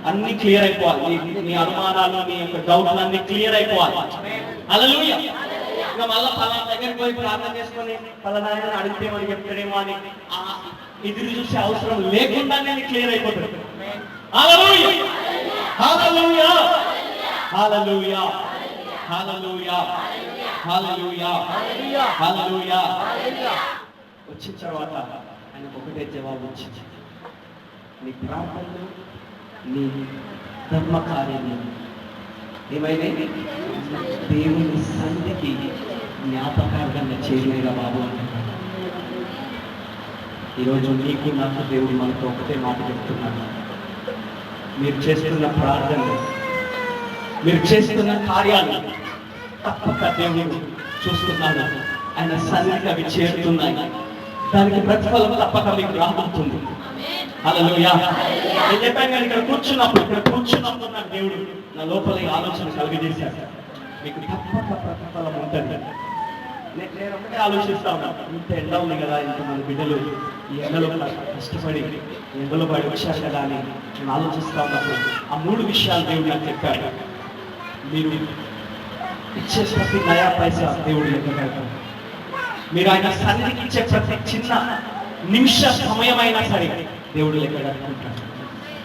అన్ని క్లియర్ అయిపోవాలి. నీ అనుమానాలు, నీ యొక్క డౌట్లు అన్ని క్లియర్ అయిపోవాలి. హల్లెలూయా. ఇంకా మళ్ళీ పలానా దగ్గరికి పోయి ప్రార్థన చేసుకొని పలానా అడిగితే మరి చెప్తాడేమో అని ఎదురు చూసే అవసరం లేకుండానే క్లియర్ అయిపోతుంది. హల్లెలూయా. హల్లెలూయా. హల్లెలూయా. హల్లెలూయా. హల్లెలూయా. హల్లెలూయా. వచ్చిన తర్వాత ఆయన ఒకటే జవాబు వచ్చింది, నీ ప్రార్థనలు, నీ ధర్మ కార్యాలు ఏమైనా దేవుని సన్నిధికి జ్ఞాపకార్థంగా చేరినగా బాబు అంటున్నాడు. ఈరోజు నీకు నాకు దేవుడు మనతో ఒకటే మాట చెప్తున్నాడు, మీరు చేస్తున్న ప్రార్థనలు, మీరు చేస్తున్న కార్యాలు తప్పక దేవుడు చూస్తున్నాడు. ఆయన సన్నిధికి అవి చేరుతున్నాయి. దానికి ప్రతిఫలం తప్పక మీకు రాబోతుంది. హల్లెలూయా. నేను చెప్పాను కానీ ఇక్కడ కూర్చున్నప్పుడు నాకు దేవుడు నా లోపల ఆలోచన కలిగజేశాడు, మీకు తప్పక ప్రతిఫలం ఉంటుంది. నేను ఒకటే ఆలోచిస్తా ఉన్నాను, ఇంత ఎండ ఉంది కదా, ఇంతమంది బిడ్డలు ఈ ఎండలో కష్టపడి ఎండలో పడి వచ్చారు కదా అని నేను ఆలోచిస్తా ఉన్నప్పుడు ఆ 3 విషయాలు దేవుడు నాకు చెప్పాడు. మీరు ఇచ్చే ప్రతి నయా పైసా దేవుడు లెక్క, మీరు ఆయన సన్నిధికి ఇచ్చే ప్రతి చిన్న నిమిష సమయమైనా సరే దేవుడు లెక్క కట్టుకుంటాడు.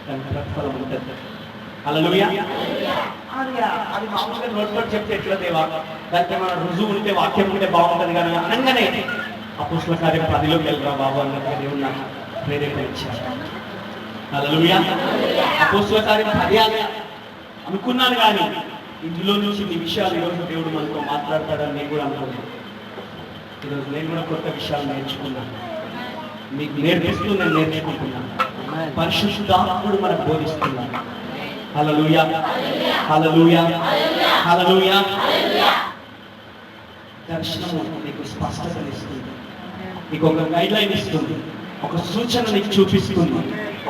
దానికి ప్రతిఫలం ఉంటుంది. హల్లెలూయా. అది మామూలుగా నోట్లో చెప్తే ఎట్లా దేవా, దానికి ఏమైనా రుజువు ఉంటే, వాక్యం ఉంటే బాగుంటుంది కానీ అనగానే అపోస్తలుల కార్యం 10లోకి వెళ్ళరా బాబు అన్నట్టుగా దేవుడు నాకు ప్రేరేపించాడు. హల్లెలూయా. అపోస్తలుల కార్యం 10 అనుకున్నాను కానీ ఇందులో నుంచి ఈ విషయాలు ఈరోజు దేవుడు మనతో మాట్లాడతాడని నేను కూడా అనుకున్నాను. ఈరోజు నేను కూడా కొత్త విషయాలు నేర్చుకున్నాను, మీకు నేర్పిస్తూ నేను నేర్చుకుంటున్నాను. పరిశుద్ధాత్ముడు మనకు బోధిస్తున్నాను. హల్లెలూయా, హల్లెలూయా, హల్లెలూయా. దర్శనము నీకు స్పష్టతనిస్తుంది, నీకు ఒక గైడ్ లైన్ ఇస్తుంది, ఒక సూచన నీకు చూపిస్తుంది,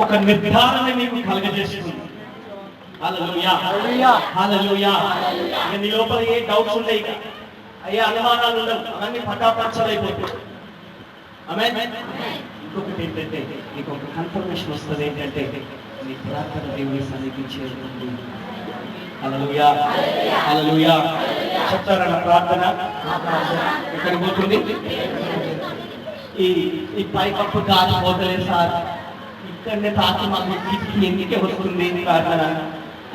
ఒక నిర్ధారణ నీకు కలగజేస్తుంది. హల్లెలూయా, హల్లెలూయా. నీ లోపల ఏ డౌట్స్ ఉన్నాయి, అయ్యే అనుమానాలు ఉండవు, అవన్నీ పటాపంచలైపోతాయి. ఆమేన్. ఇంకొకటి ఏంటంటే నీకు ఒక కన్ఫర్మేషన్ వస్తుంది, ఏంటంటే నీ ప్రార్థన దేవుని సన్నిధికి చేరుతుంది. హల్లెలూయా, హల్లెలూయా. చెప్తారా నా ప్రార్థన ఎక్కడికి పోతుంది? ఈ పైకప్పు గాలి పోతలేదు సార్, ఇక్కడనే తాకి మాకు కిటికీ ఎందుకే వస్తుంది ప్రార్థన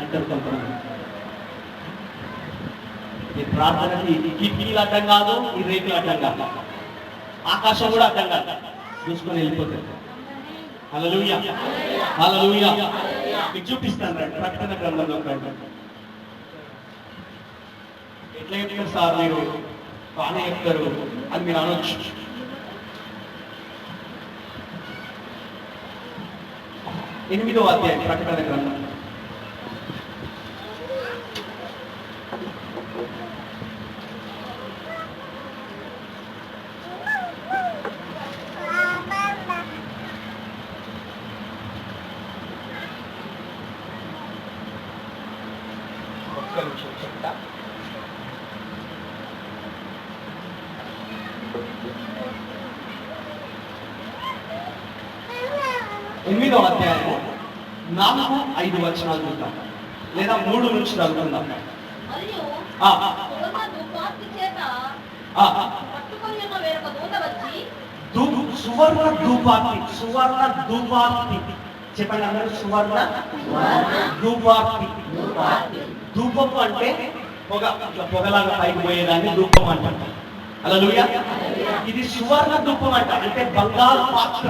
అంటారు కొంతమంది. ఈ ప్రార్థనకి కిటికీలు అడ్డం కాదు, ఈ రేకులు అడ్డం కాదు, ఆకాశం కూడా అడ్డం కాదు, చూసుకొని వెళ్ళిపోతుంది. హల్లెలూయా, హల్లెలూయా. మీకు చూపిస్తాను రండి, ప్రకటన గ్రంథంలో రండి. ఎట్లా చెప్తారు సార్ మీరు, బాగానే చెప్తారు అని మీరు అనొచ్చు. ఎనిమిదో అధ్యాయం ప్రకటన గ్రంథం. ఒక్క నిమిషం చెప్తా. ఎనిమిదో అధ్యాయము 4-5 వచనాలు చూద్దాం, లేదా 3 నుంచి చదువుకుందాం. సువర్ణ ధూపార్తి, సువర్ణ ధూపార్తి చెప్పండి అందరూ. సువర్ణ ధూపార్తి. ధూపము అంటే పొగ, పొగలాగా పైకి పోయేదాన్ని ధూపం అంటాం. హల్లెలూయా. ఇది సువర్ణ ధూపం అంట, అంటే బంగారు పాత్ర.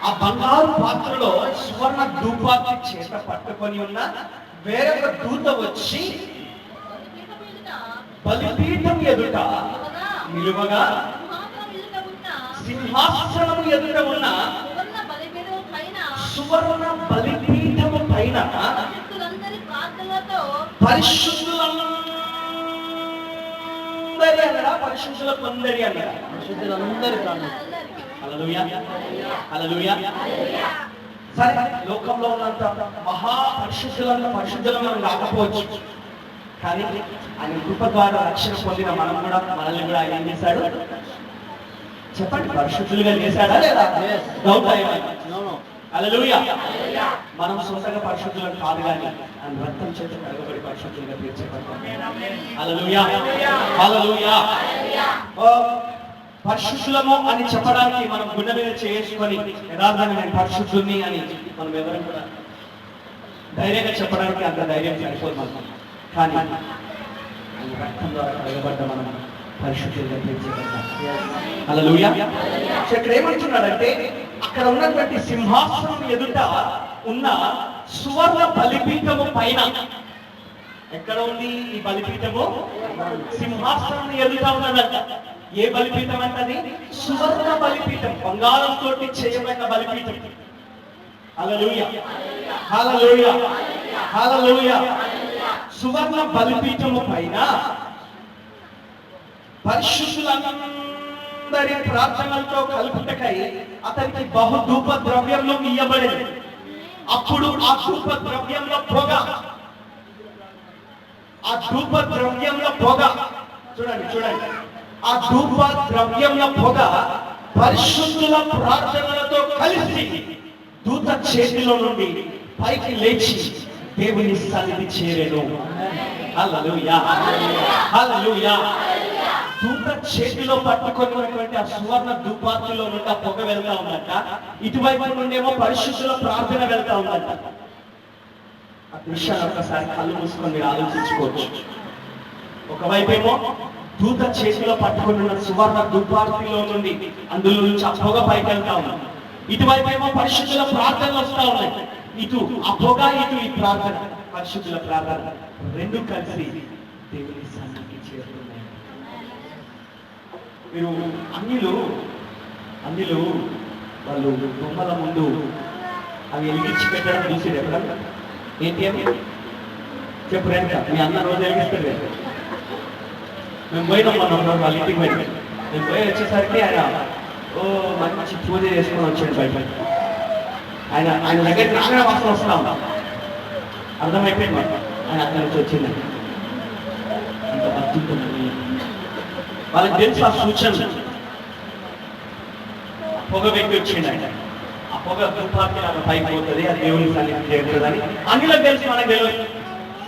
ఆ బంగారు పాత్రలో సువర్ణ ధూపార్తి చేత పట్టుకొని ఉన్న వేరొక దూత వచ్చి బలిపీఠం ఎదుట నిలువగా, సింహాసనం ఎదుట ఉన్న సువర్ణ బలిపీఠము పైన పరిశుద్ధులందరి అన్నాడా, పరిశుద్ధులందరి అన్నాడా? పరిశుద్ధులందరి ప్రార్థన. హల్లెలూయా, హల్లెలూయా. సరే, లోకంలో ఉన్నంత మహా పరిశుద్ధులంత పరిశుద్ధులు మనం కాకపోవచ్చు, కానీ ఆయన కృప ద్వారా రక్షణ పొందిన మనం కూడా, మనల్ని కూడా ఆయన ఏం చేశాడు చెప్పండి? పరిశుద్ధులుగా చేశాడా లేదా? డౌట్ అయ్యేవాడు. హల్లెలూయా. మనం సొంతంగా పరిశుద్ధులం కాదు, కానీ ఆయన రక్తం చేత కడగబడి పరిశుద్ధులుగా తీర్చబడతాం. హల్లెలూయా, హల్లెలూయా. పరిశుద్ధులము అని చెప్పడానికి మనం గుండె మీద చేసుకొని యథార్థంగా నేను పరిశుద్ధుని అని మనం ఎవరు కూడా ధైర్యంగా చెప్పడానికి అంత ధైర్యం సరిపోదు మనం. కానీ రక్తం ద్వారా కడగబడ్డ మనం పరిశుద్ధులుగా తీర్చబడతాం. హల్లెలూయా. సో ఇక్కడ ఏమంటున్నాడంటే, అక్కడ ఉన్నటువంటి సింహాసనం ఎదుట ఉన్న సువర్ణ బలిపీఠము పైన, ఎక్కడ ఉంది ఈ బలిపీఠము? సింహాసనం ఎదుట ఉన్నదంట. ఏ బలిపీఠం అంటది? సువర్ణ బలిపీఠం, బంగారంతో చేయబడిన బలిపీఠం. హల్లెలూయా, హల్లెలూయా, హల్లెలూయా. సువర్ణ బలిపీఠము పైన పరిశుద్ధులందరి ప్రార్థనలతో కలుపుటకై అతనికి బహు ధూప ద్రవ్యంలో ఇయ్యబడింది. అప్పుడు ఆ ధూప ద్రవ్యంలో పొగ, ఆ ధూప ద్రవ్యంలో పొగ, చూడండి చూడండి, ఆ ధూప ద్రవ్యంలో పొగ పరిశుద్ధుల ప్రార్థనలతో కలిసి దూత చేతిలో నుండి పైకి లేచి దేవుని సన్నిధి చేరేను. హల్లెలూయా, హల్లెలూయా. దూత చేతిలో పట్టుకొని ఉన్నటువంటి ఆ సువర్ణ ధూపార్తిలో నుండి ఆ పొగ వెళ్తా ఉందంట, ఇటువైపు నుండేమో పరిశుద్ధుల ప్రార్థన వెళ్తా ఉందంట. ఆ దృశ్యాన్ని ఒకసారి కళ్ళు మూసుకొని మీరు ఆలోచించుకోవచ్చు. ఒకవైపేమో దూత చేతిలో పట్టుకుని ఉన్న సువర్ణ ధూపార్తిలో నుండి అందులో నుంచి ఆ పొగ పైకి వెళ్తా ఉంది, ఇటువైపేమో పరిశుద్ధుల ప్రార్థనలు వస్తా ఉన్నాయి. ఇటు ఆ పొగ, ఇటు ఈ ప్రార్థన, పరిశుద్ధుల ప్రార్థన రెండు కలిసి దేవుని సన్నిధికి చేరుతున్నాయి. మీరు అన్నిలు వాళ్ళు బొమ్మల ముందు అవి వెలిగించి పెట్టడం చూసి ఎప్పుడన్నా ఏంటి అని చెప్పు రేఖ మీ అన్న రోజు వెలిగిస్తారు కదా. మేము పోయినాం మనం వాళ్ళ ఇంటికి పోయినాం. మేము పోయి వచ్చేసరికి ఆయన మంచి పూజ చేసుకొని వచ్చాడు బయట. ఆయన దగ్గర నాన్న వాసన వస్తా ఉన్నాం. అర్థమైపోయింది మాట ఆయన అక్కడి నుంచి వచ్చిందని. అంత భక్తుంటుంది వాళ్ళకి తెలుసు ఆ సూచన. పొగ పెట్టి వచ్చింది ఆయన. ఆ పొగ దుర్భాగ్య పైకి పోతుంది, అది దేవుని సన్నిధి చేరుతుందని అన్నిలో తెలిసి మనకు తెలియదు.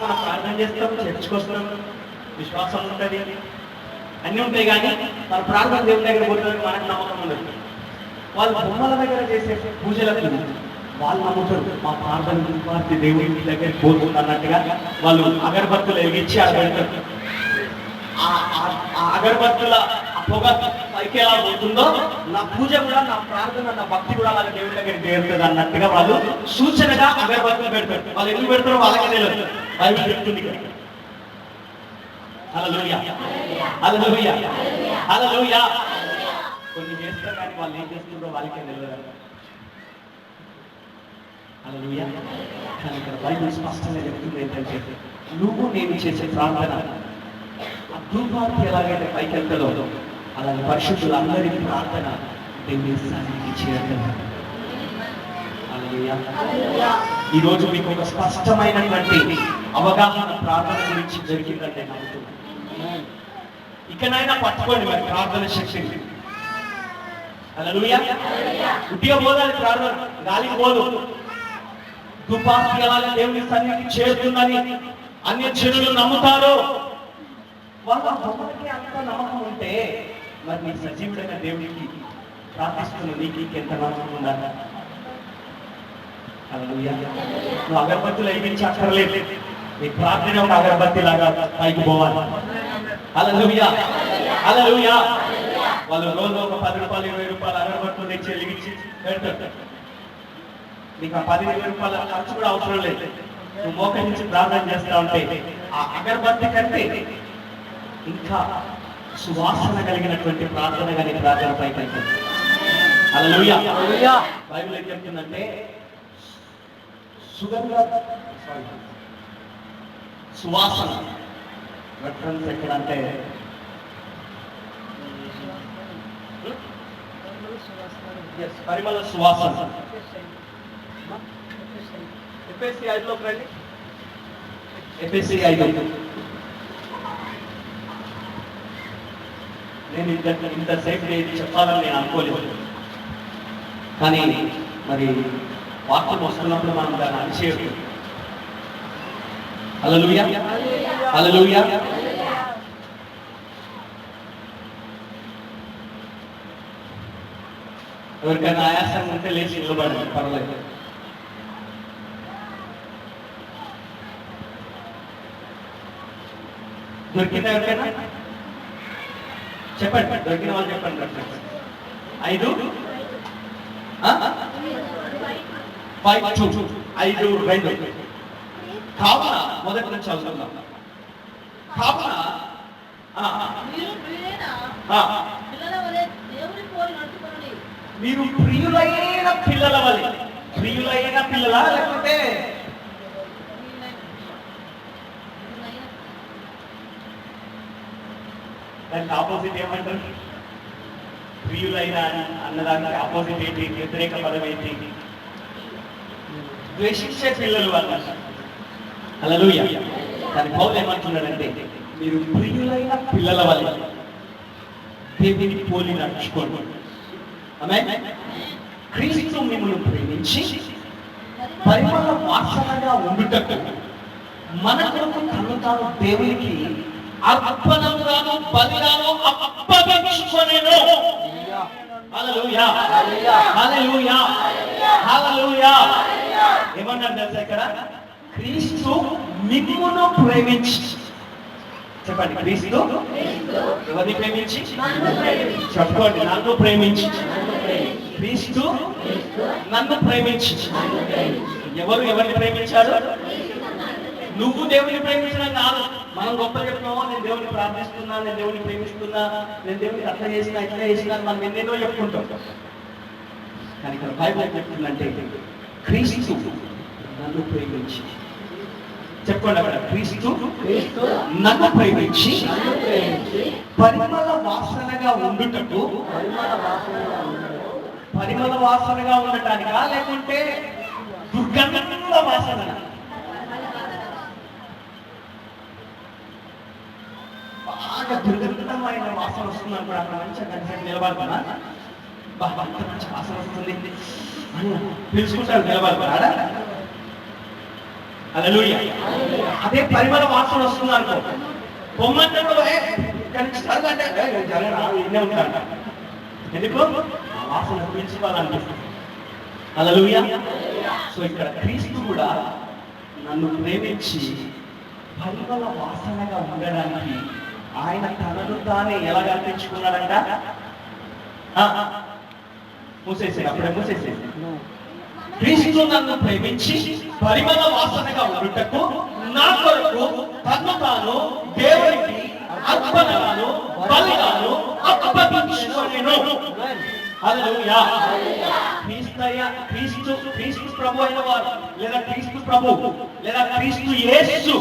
మనం ప్రార్థన చేస్తాం, చర్చకు వస్తాం, విశ్వాసం ఉంటుంది, అన్నీ ఉంటాయి. కానీ మన ప్రార్థన దేవుని దగ్గర పోతుంది, మనకు నమ్మకం ఉండదు. వాళ్ళు బొమ్మల దగ్గర చేసే పూజలకు వాళ్ళు నమ్ముతారు. మా ప్రార్థన దుర్భాగ్య దేవుని దగ్గర పోతుంది అన్నట్టుగా వాళ్ళు అగరబత్తులు వెలిగించి అక్కడ పెడతారు. ఆ అగరబత్తుల పొగ పైకి ఎలా పోతుందో నా పూజ కూడా, నా ప్రార్థన, నా భక్తి కూడా అలాగే దేవుని దగ్గర చేరుతుంది అన్నట్టుగా వాళ్ళు సూచనగా అగరబత్తులు పెడతారు. వాళ్ళు ఎందుకు పెడతారో వాళ్ళకే తెలియదు. బైబిల్ చెప్తుంది కదా. హల్లెలూయా, హల్లెలూయా, హల్లెలూయా. కొన్ని చేస్తారు కానీ వాళ్ళు ఏం చేస్తుందో వాళ్ళకే తెలియదు. హల్లెలూయా. కానీ ఇక్కడ బైబిల్ స్పష్టంగా చెప్తుంది ఏంటంటే, నువ్వు నేను చేసే ప్రార్థన ధూపార్తి ఎలాగైతే పైకి వెళ్తుందో అలాగే పరిశుద్ధులందరి ప్రార్థన దేవుని సన్నిధికి చేరుతుంది. ఈ రోజు మీకు ఒక స్పష్టమైనటువంటి అవగాహన ప్రార్థన గురించి జరిగిందంటే నమ్ముతున్నాను. ఇకనైనా పట్టుకోండి మరి ప్రార్థన శక్తిని. హల్లెలూయా. ఉట్టిగా పోదాలి ప్రార్థన, గాలికి పోదు. ధూపార్తి ఎలాగే దేవుని సన్నిధికి చేరుతుందని అన్య జనులు నమ్ముతారు. వాళ్ళ బొమ్మలకి అంత నమ్మకం ఉంటే మరి నీ సజీవుడైన దేవుడికి ప్రార్థిస్తున్న నీకు ఎంత నమ్మకం ఉండాలి? హల్లెలూయా. నువ్వు అగరబత్తులు వెలిగించి అక్కర్లేదు, నీ ప్రార్థన ఒక అగరబత్తి లాగా పైకి పోవాలి. హల్లెలూయా, హల్లెలూయా. వాళ్ళు రోజు ఒక 10 రూపాయలు 20 రూపాయలు అగరబత్తులు తెచ్చి వెలిగించి పెడతారు. నీకు ఆ 10-20 రూపాయల ఖర్చు కూడా అవసరం లేదు. నువ్వు మోకరించి ప్రార్థన చేస్తా ఉంటే ఆ అగరబత్తి కంటే ఇంకా సువాసన కలిగినటువంటి ప్రార్థన కానీ ప్రార్థన పైకి వెళ్తుంది. హల్లెలూయా. బైబిల్ ఏం చెప్తుందంటే సువాసన రెఫరెన్స్ ఎక్కడంటే పరిమళ సువాసన. ఎఫెసీ 5లోకి రండి. ఎఫెసీ 5. నేను ఇంతసేపు ఇది చెప్పాలని నేను అనుకోలేదు, కానీ మరి వాక్యం వస్తున్నప్పుడు మనం దాన్ని అతిశయం. హల్లెలూయా, హల్లెలూయా. ఎవరికైనా ఆయాసం ఉంటే లేచి నిలబడండి, పర్వాలేదు. దొరికిందా ఎవరికైనా? చెప్పండి, దొరికిన వాళ్ళు చెప్పండి. 5 5:2 కావున మొదటి నుంచి చదువుతున్నాం. కావున మీరు ప్రియులైన పిల్లల వలె. ప్రియులైన పిల్లలా లేకపోతే దానికి ఆపోజిట్ ఏమంటారు? ప్రియులైన అన్నదానికి ఆపోజిట్ ఏంటి? వ్యతిరేక పదం ఏంటి? ద్వేషించే పిల్లలు అన్నారు. హల్లెలూయా. దాని పౌలు ఏమంటున్నాడంటే, మీరు ప్రియులైన పిల్లల వలె దేవుని పోలి నడుచుకోండి. ఆమేన్. క్రీస్తు మిమ్మల్ని ప్రేమించి పరిమళ వాసనగా ఉండుటకు మన కొరకు తను తాను దేవునికి అర్పణముగాను బలిగాను అప్పగించుకొనెను. హల్లెలూయా, హల్లెలూయా, హల్లెలూయా. ఏమన్నారు తెలుసా ఇక్కడ? క్రీస్తు మిమ్మును ప్రేమించి. చెప్పండి, క్రీస్తు ఎవరిని ప్రేమించి? చెప్పండి, నన్ను ప్రేమించి. క్రీస్తు నన్ను ప్రేమించి. ఎవరు ఎవరిని ప్రేమించారు? నువ్వు దేవుని ప్రేమించడం కాదు, మనం గొప్ప చెప్తున్నామో, నేను దేవుని ప్రార్థిస్తున్నా, నేను దేవుని ప్రేమిస్తున్నా, నేను దేవునికి అట్లా చేసినా ఇట్లా చేసినా మనం ఎన్నెన్నో చెప్పుకుంటాం. కానీ ఇక్కడ బైబిల్ ఏం చెప్తుందంటే, క్రీస్తు నన్ను ప్రేమించి, చెప్పండి అక్కడ, క్రీస్తు నన్ను ప్రేమించి పరిమళ వాసనగా ఉండుటకు, పరిమళ వాసనగా ఉండటానికా లేకుంటే దుర్గంధ వాసన? బాగా దుర్గంధమైన వాసన వస్తుంది అనుకో, అక్కడ మంచిగా నిలబడుతున్నా, బాగా మంచి వాసన వస్తుంది అని పిలుచుకుంటాడు, నిలబడుతున్నాడా? హల్లెలూయా. అదే పరిమళ వాసన వస్తుంది అనుకో, బొమ్మంటే ఇన్నే ఉంటాడు. ఎందుకు? ఆ వాసన పీల్చుకోవాలనిపిస్తుంది. హల్లెలూయా. సో ఇక్కడ క్రీస్తు కూడా నన్ను ప్రేమించి పరిమళ వాసనగా ఉండడానికి ఆయన తనను తానే ఎలా కల్పించుకున్నాడంట? మూసేసేది, అప్పుడే మూసేసేది. క్రీస్తు నన్ను ప్రేమించి పరిమళ వాసనగా ఉండుటకు నా కొరకు తను తాను దేవునికి అర్పణగాను బలిగాను అప్పగించుకొనెను. హల్లెలూయా. క్రీస్తు ప్రభు అయిన వారు, లేదా క్రీస్తు ప్రభు, లేదా క్రీస్తు యేసు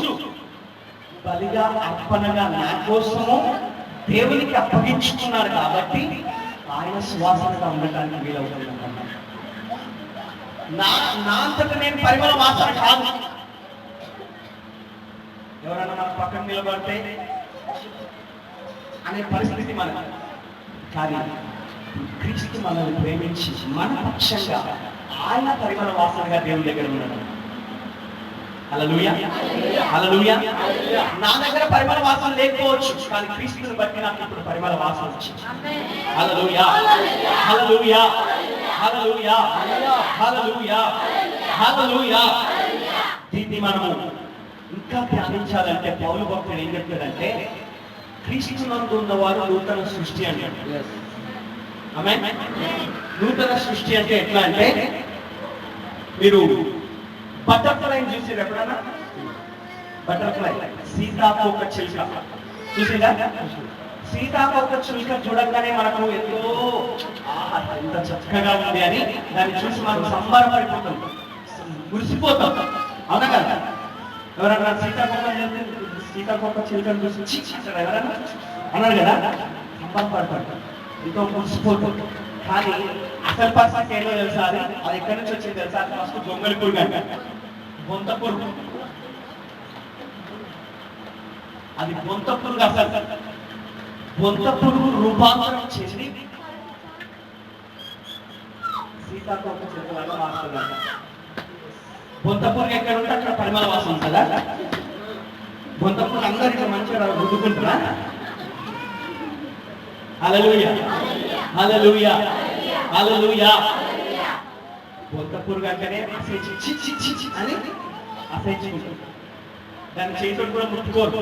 బలిగా అర్పణగా నా కోసము దేవునికి అప్పగించుకున్నారు కాబట్టి ఆయన సువాసనగా ఉండటానికి వీలవుతుంది. నా అంతట నేను పరిమళ వాసన కాదు. ఎవరైనా మన పక్కన నిలబడితే అనే పరిస్థితి మనకు. కానీ క్రీస్తు మనల్ని ప్రేమించి మన పక్షంగా ఆయన పరిమళ వాసనగా దేవుని దగ్గర ఉన్నాడు. హల్లెలూయా. హల్లెలూయా. నా దగ్గర పరిమళ వాసన లేకపోవచ్చు, కానీ క్రీస్తుని బట్టి నాకు ఇప్పుడు పరిమళ వాసన వచ్చింది. హల్లెలూయా. హల్లెలూయా. హల్లెలూయా. హల్లెలూయా. హల్లెలూయా. దీన్ని మనము ఇంకా ధ్యానించాలంటే పౌలు భక్తుడు ఏం చెప్తాడంటే, క్రీస్తునందు ఉన్నవారు నూతన సృష్టి అంటాడు. ఆమేన్. నూతన సృష్టి అంటే ఎట్లా అంటే, మీరు బటర్ఫ్లై చూసారు ఎప్పుడన్నా? బటర్ఫ్లై, సీతాకోక చిలుక చూసిందా? సీతాకోక చిలుక చూడగానే మనకు ఎంతో ఎంత చక్కగా ఉంది అని దాన్ని చూసి మనం సంబరపడిపోతాం, మురిసిపోతాం. అవునా కదా? ఎవరన్నా సీతాకోక చిలుకను చూసి ఎవరన్నా అన్నాడు కదా, సంబరపడతాడు, ఎంతో మురిసిపోతాం. కానీ అసలు పరిస్థితి ఏదో తెలుసా? అది ఎక్కడి నుంచి వచ్చింది తెలుసా? ఫస్ట్ గొంగళి పురుగు అంట, బొంత పురుగు. అది బొంత పురుగు. అసలు బొంత పురుగు రూపాంతరం చేసి సీతాకోక చిలుకలాగా మారుతుందంట. బొంత పురుగు ఎక్కడ ఉంటే అక్కడ పరిమళ వాసన ఉంటుందా? బొంత పురుగు అందరికీ మంచిగా రుద్దుకుంటున్నా. హల్లెలూయా. హల్లెలూయా. హల్లెలూయా. బొంత పురుగు అంటేనే అని అసహించుకుంటుంది. దాన్ని చేతులు కూడా ముట్టుకోరు.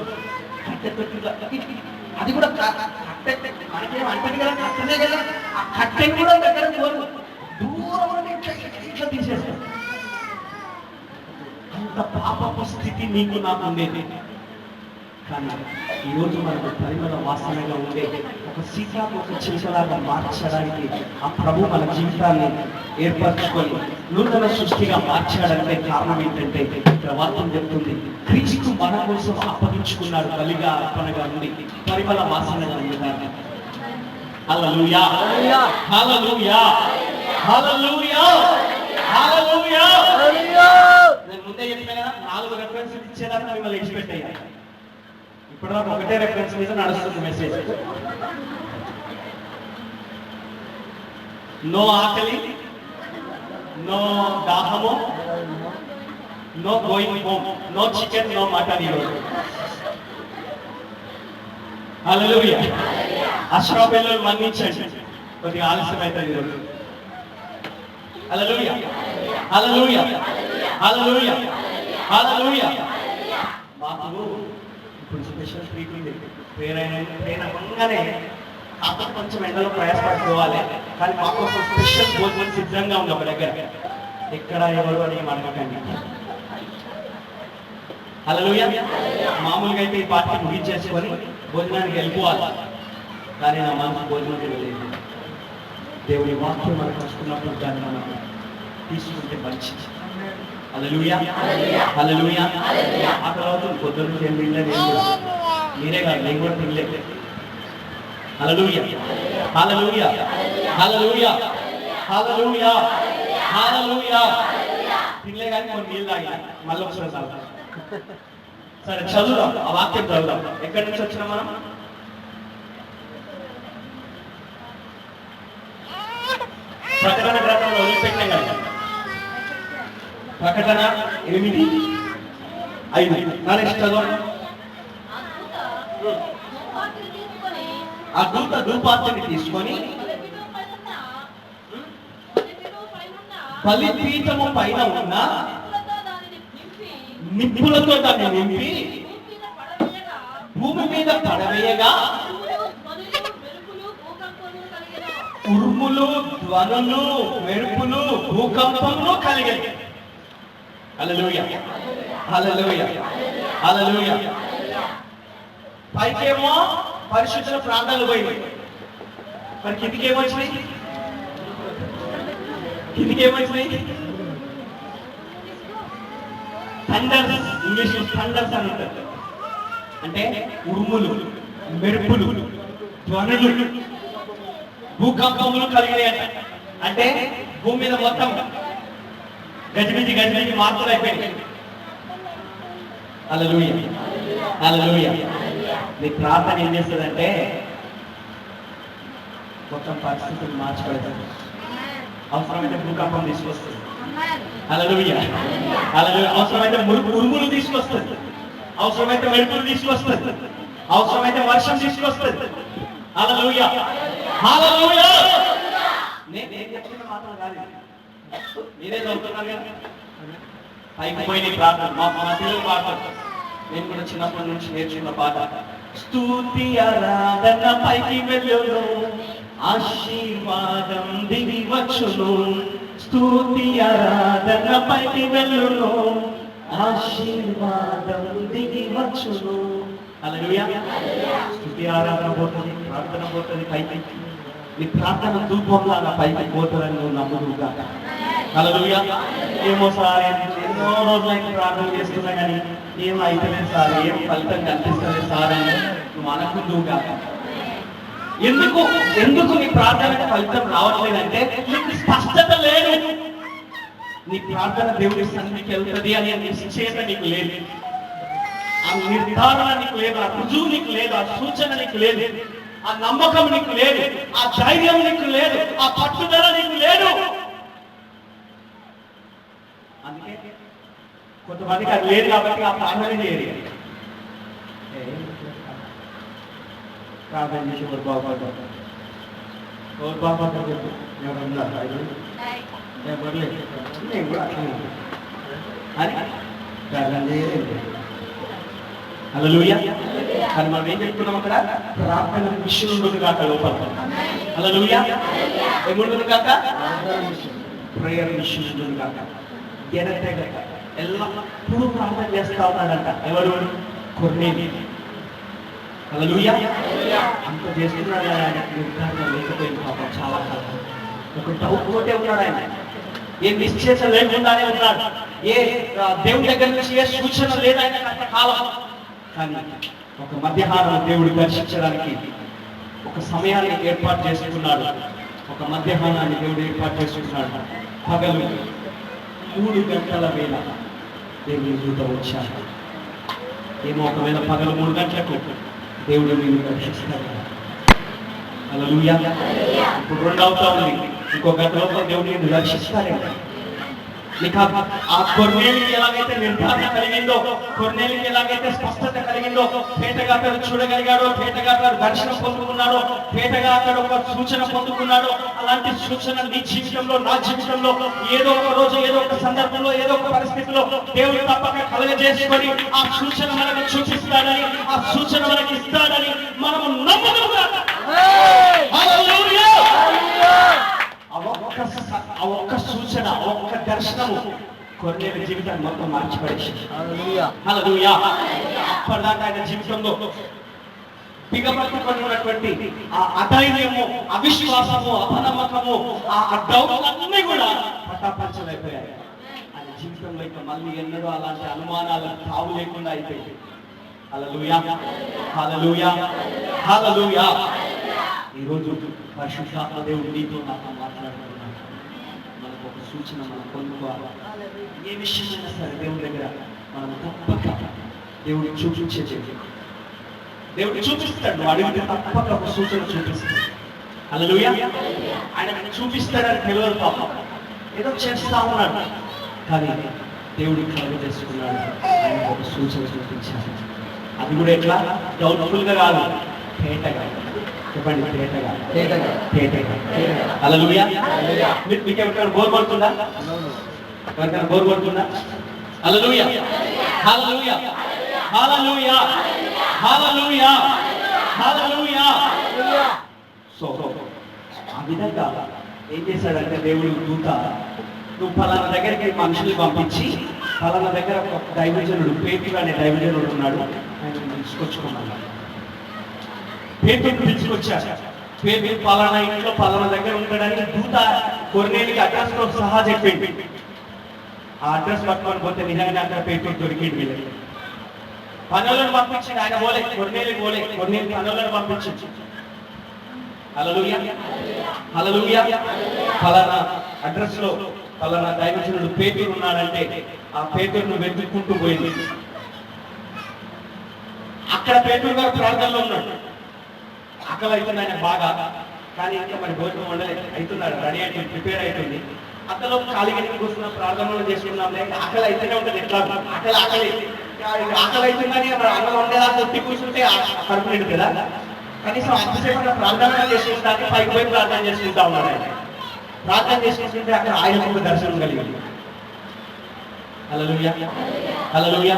అది కూడా మనకేం అంటుంది కదా, కట్టనే కదా, ఆ కట్టెని కూడా దగ్గర కోరు, దూరం ఇట్లా తీసేస్తారు. అంత పాపపు స్థితి నీకు నాకు ఉండేది. కానీ ఈరోజు మనకు పరిమళ వాసనగా ఉండే ఒక సీతాకోక చిలుకలాగా మార్చడానికి ఆ ప్రభు మన జీవితాన్ని ఏర్పరచుకొని నూతన సృష్టిగా మార్చాడంటే కారణం ఏంటంటే, ఇక్కడ వాక్యం చెప్తుంది, క్రీస్తు మన కోసం అప్పగించుకున్నాడు, బలిగా అర్పణగా ఉండి పరిమళ వాసనగా ఉండడానికి. హల్లెలూయా. హల్లెలూయా. హల్లెలూయా. హల్లెలూయా. నేను ముందే చెప్పిన కదా, 4 రెఫరెన్స్లు ఇచ్చేదాకా మిమ్మల్ని ఎక్స్పెక్ట్ ఇప్పటిదాకా ఒకటే రెఫరెన్స్ మీద నడుస్తుంది మెసేజ్. నో ఆకలి, నో దాహము, no going home, no chicken, no mutton. ఈరోజు హల్లెలూయా. అశ్రాబేలు మన్నించండి, కొద్దిగా ఆలస్యం అవుతుంది ఈరోజు. హల్లెలూయా. హల్లెలూయా. హల్లెలూయా. హల్లెలూయా. మాకు ఇప్పుడు స్పెషల్ ట్రీట్ ఉంది. ట్రైన్ అవ్వగానే కాకపోతే కొంచెం ఎండలో ప్రయాసపడుకోవాలి, కానీ మాకు ఒక స్పెషల్ భోజనం సిద్ధంగా ఉంది ఒక దగ్గర. ఎక్కడ ఎవరు అని అడగకండి. హల్లెలూయా. మామూలుగా అయితే ఈ పాటకి ముగించేసుకొని భోజనానికి వెళ్ళిపోవాలి, కానీ నా మనసు భోజనానికి వెళ్ళలేదు. దేవుని వాక్యం మనకు వస్తున్నప్పుడు దాన్ని మనం తీసుకుంటే మంచిది. హల్లెలూయా, హల్లెలూయా. ఆ తర్వాత పొద్దున్న ఏం తినలేదు, మీరే కాదు నేను కూడా తినలేదు. హల్లెలూయా, హల్లెలూయా, హల్లెలూయా, హల్లెలూయా, హల్లెలూయా. తినలే కానీ కొన్ని నీళ్ళు తాగినా, మళ్ళీ ఒకసారి తాగుతాం. సరే చదువుదాం, ఆ వాక్యం చదువుదాం. ఎక్కడి నుంచి వచ్చినా మనం? ప్రకటన గ్రంథంలో వదిలిపెట్టిన కదా, ప్రకటన 8:5 చదవండి. ఆ దూత ధూపార్తిని తీసుకొని బలిపీఠము పైన ఉన్న నిప్పులతో దాన్ని నింపి భూమి మీద పడవేయగా ఉరుములు, ధ్వనులు, మెరుపులు, భూకంపములు కలిగాయి. హల్లెలూయా, హల్లెలూయా, హల్లెలూయా. పైకేమో పరిశుద్ధుల ప్రాంతాలు పోయినాయి, మరి కిందికి ఏమొచ్చినాయి? థండర్స్, ఇంగ్లీష్ థండర్స్ అని ఉంటారు. అంటే ఉరుములు, మెరుపులు, ధ్వనులు, భూకంపములు కలిగినాయట. అంటే భూమి మీద మొత్తం గజిబిజి మార్పులు అయిపోయింది. హల్లెలూయా, హల్లెలూయా. నీ ప్రార్థన ఏం చేస్తుందంటే మొత్తం పరిస్థితులు మార్చిపెడతాడు. అవసరమైతే భూకంపం తీసుకొస్తుంది. హల్లెలూయా, హల్లెలూయా. అవసరమైతే ఉరుములు తీసుకొస్తుంది, అవసరమైతే మెరుపులు తీసుకొస్తుంది, అవసరమైతే వర్షం తీసుకొస్తుంది. హల్లెలూయా, హల్లెలూయా. నేను చెప్తున్న మాటలు కాదు, మీరే చదువుతున్నారు కదా. పైకి పోయి ప్రార్థన మా పిల్లలు పాడతారు, నేను కూడా చిన్నప్పటి నుంచి నేర్చుకున్న పాట. స్తుతి ఆరాధన పైకి వెళ్ళును, ఆశీర్వాదం దిగి వచ్చును. స్తుతి ఆరాధన పైకి వెళ్ళును, ఆశీర్వాదం దిగి వచ్చును. హల్లెలూయా. స్తుతి ఆరాధన పోతుంది, ప్రార్థన పోతుంది పైకి. నీ ప్రార్థన ధూపంలాగా పైకి పోతుందని నువ్వు నమ్ముదువుగా. హల్లెలూయా. ఏమో సార్, ఎన్నో రోజులైతే ప్రార్థన చేస్తున్నా కానీ ఏం అయితలేదు సార్, ఏం ఫలితం కనిపిస్తలేదు సార్ అని నువ్వు అనుకుందువుగా. ఎందుకు నీ ప్రార్థన ఫలితం రావట్లేదంటే నీకు స్పష్టత లేదు. నీ ప్రార్థన దేవుడి సన్నిధికి వెళ్తుంది అని నిశ్చయత నీకు లేదు, ఆ నిర్ధారణ నీకు లేదు, ఆ రుజువు నీకు లేదు, ఆ సూచన నీకు లేదు, ఆ నమ్మకం నీకు లేదు, ఆ ధైర్యం నీకు లేదు, ఆ పట్టుదల నీకు లేదు. అందుకే కొంతమందికి అది లేదు కాబట్టి ఆ ప్రార్థన చేయరు. ప్రార్థన చేసి ఎవరు బాగుపడతారు, ఎవరు బాగుపడతారు చెప్పు. ఎవరు ఎవరులేదు, నేను కూడా అట్లా అని ప్రార్థన చేయలేదు. హల్లెలూయా. కానీ మనం ఏం చెప్తున్నాం అక్కడ? ప్రార్థన మిషన్ ఉంటుంది కాక లోపల. హల్లెలూయా. ఏముంటుంది కాక? ప్రేయర్ మిషన్ ఉంటుంది కాక. ఎల్లప్పుడూ ప్రార్థన చేస్తా ఉన్నాడంట. ఎవరు? కొర్నేలియు. హల్లెలూయా. అంత చేస్తున్నాడు ఆయన, నిర్ధారణ లేకపోయింది పాపం చాలా కాలం. ఒక డౌట్ తోటే ఉన్నాడు ఆయన, ఏ నిశ్చయత లేకుండానే ఉన్నాడు, ఏ దేవుడి దగ్గర నుంచి ఏ సూచన లేదు ఆయన కాలం. కానీ ఒక మధ్యాహ్నం దేవుడు దర్శించడానికి ఒక సమయాన్ని ఏర్పాటు చేసుకున్నాడు. ఒక మధ్యాహ్నాన్ని దేవుడు ఏర్పాటు చేసుకున్నాడు. పగలు 3 గంటల వేళ దేవుని దూత వచ్చాడు. ఏమో ఒకవేళ పగలు 3 గంటలకు దేవుడు నేను దర్శిస్తాడు. హల్లెలూయా. ఇప్పుడు 2 అవుతా ఉంది, ఇంకో గంట లోపల దేవుడు నేను దర్శిస్తాడేమో. నీకు ఆ కొర్నేలికి ఎలాగైతే నిర్ధారణ కలిగిందో, కొర్నేలికి ఎలాగైతే స్పష్టత కలిగిందో, పేటగా అతడు చూడగలిగాడో, పేటగా అతడు దర్శనం పొందుకున్నాడో, పేటగా అతడు ఒక సూచన పొందుకున్నాడో, అలాంటి సూచన నీ జీవితంలో, నా జీవితంలో ఏదో ఒక రోజు, ఏదో ఒక సందర్భంలో, ఏదో ఒక పరిస్థితిలో దేవుడు తప్పక కలగజేసుకొని ఆ సూచన మనకు చూపిస్తాడని, ఆ సూచన మనకి ఇస్తాడని మనము నమ్ముదాం. ఆ ఒక్క సూచన, ఒక్క దర్శనము కొర్నేలి జీవితాన్ని మొత్తం మార్చిపడేసింది. హల్లెలూయా. అప్పటిదాకా ఆయన జీవితంలో బిగపట్టుకొని ఉన్నటువంటి ఆ అధైర్యము, అవిశ్వాసము, అపనమ్మకము, ఆ డౌట్లన్నీ కూడా పటాపంచలైపోయాయి. ఆయన జీవితంలో ఇక మళ్ళీ ఎన్నడూ అలాంటి అనుమానాలకు తావు లేకుండా అయిపోయింది. హల్లెలూయా, హల్లెలూయా, హల్లెలూయా. ఈరోజు పరిశుద్ధాత్మ దేవుడు నీతో నాతో మాట్లాడుతున్నాడు. మనకు ఒక సూచన మనం పొందుకోవాలి. ఏ విషయమైనా సరే దేవుడి దగ్గర మనం తప్పక దేవుడు చూపించేది, దేవుడు చూపిస్తాడు. అడిగితే తప్పక ఒక సూచన చూపిస్తాడు. హల్లెలూయా. ఆయన చూపిస్తాడని తెలియదు పాపం, ఏదో చేస్తా ఉన్నాడు, కానీ దేవుడు కలుగు చేసుకున్నాడు. ఆయన ఒక సూచన చూపించాడు. అది కూడా ఎట్లా? డౌట్ఫుల్ గా కాదు, తేటగా. చెప్పండి, తేటగా. హల్లెలూయా. మీకు ఎవరికైనా బోర్ పడుతుందా? ఎవరికైనా బోర్ పడుతుందా? హల్లెలూయా, హల్లెలూయా, హల్లెలూయా, హల్లెలూయా, హల్లెలూయా. సో ఆ విధంగా ఏం చేశాడంటే దేవుడు దూత, నువ్వు ఫలానా దగ్గరికి మనుషుల్ని పంపించి ఫలానా దగ్గర ఒక దైవజనుడు, పేతురు అనే దైవజనుడు ఉన్నాడు, ఆయన పిలుచుకొచ్చుకున్నాడు. పేతురు పిలుచుకొచ్చాడు. పేతురు ఫలానా ఇంట్లో ఫలానా దగ్గర ఉంటాడని దూత కొర్నేలికి అడ్రస్ తో సహా చెప్పింది. ఆ అడ్రస్ పట్టుకొని పోతే నిజంగానే అక్కడ పేతురు దొరికింది. వీళ్ళకి పనులను పంపించింది. ఆయన పోలే, కొర్నేలికి పోలే, కొర్నేలి పనులను పంపించింది. హల్లెలూయా, హల్లెలూయా. ఫలానా అడ్రస్ లో ఫలానా దైవజనుడు పేతురు ఉన్నాడంటే ఆ పేతురును వెతుక్కుంటూ పోయింది. అక్కడ పేతురు గారు ప్రార్థనలో ఉన్నాడు. ఆకలి అవుతుంది ఆయన బాగా, కానీ ఇంకా మరి భోజనం వండలేదు, అవుతున్నాడు, రెడీ అవుతుంది, ప్రిపేర్ అవుతుంది. అక్కలో ఖాళీగా కూర్చున్న ప్రార్థనలు చేసుకున్నాం. ఆకలి అయితేనే ఉంటుంది, ఎట్లా ఆకలి ఆకలి ఆకలి అవుతుందని మరి అన్నం వండేదాకా తొట్టి కూర్చుంటే కడుపు నిండు కదా. కనీసం అంతసేపు ప్రార్థన చేసుకుంటానికి పైకి పోయి ప్రార్థన చేసుకుంటా ఉన్నాడు. ఆయన ప్రార్థన చేసుకుంటుంటే అక్కడ ఆయన దర్శనం కలిగింది. హల్లెలూయా, హల్లెలూయా.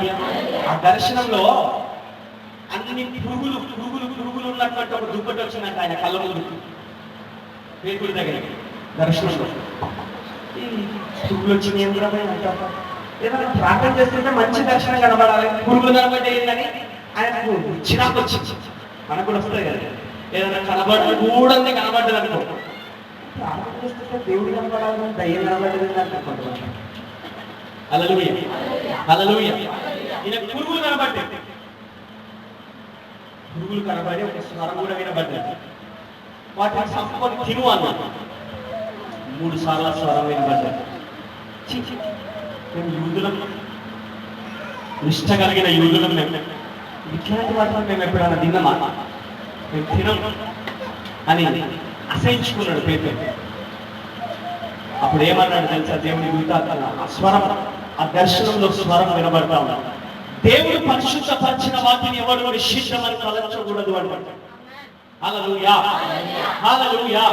ఆ దర్శనంలో అన్ని పురుగులు పురుగులు పురుగులు ఉన్నటువంటి ఒక దుప్పటి వచ్చిందంట ఆయన కళ్ళ ముందు. పేతురు దగ్గర దర్శనంలో ఈ పురుగులు వచ్చింది, ఏం కూడా అంటారు. ఏదైనా ప్రార్థన చేస్తుంటే మంచి దర్శనం కనబడాలి, పురుగులు కనబడేదని ఆయనకు చిరాకు వచ్చింది. మనకు కూడా వస్తుంది కదా, ఏదైనా కూడంది కనబడ్డది అనుకో, ప్రార్థన చేస్తుంటే దేవుడు కనబడాలని దయ్యం కనబడ్డది అనుకుంటున్నాను. హల్లెలూయా, హల్లెలూయా. ఈయన పురుగులు కనబడ్డాయి. పురుగులు కనబడి ఒక స్వరం కూడా వినబడ్డది. వాటిని సంపూర్ణ తిను అన్నాడు. 3 సార్లు స్వరం వినబడ్డది. మేము యూదులం, నిష్ట కలిగిన యూదులం, మేము ఇట్లాంటి వాటిని మేము ఎప్పుడైనా తిన్నామా? మేము తినం అని అసహించుకున్నాడు పేతురు. అప్పుడు ఏమన్నాడు తెలుసా? దేవుని దూత ఆ స్వరం, ఆ దర్శనంలో స్వరం వినబడతా ఉన్నాడు. దేవుడు పరిశుద్ధపరిచిన వాటిని ఎవరు నిషిద్ధమని తలంచకూడదు అంటాడు. హల్లెలూయా, హల్లెలూయా.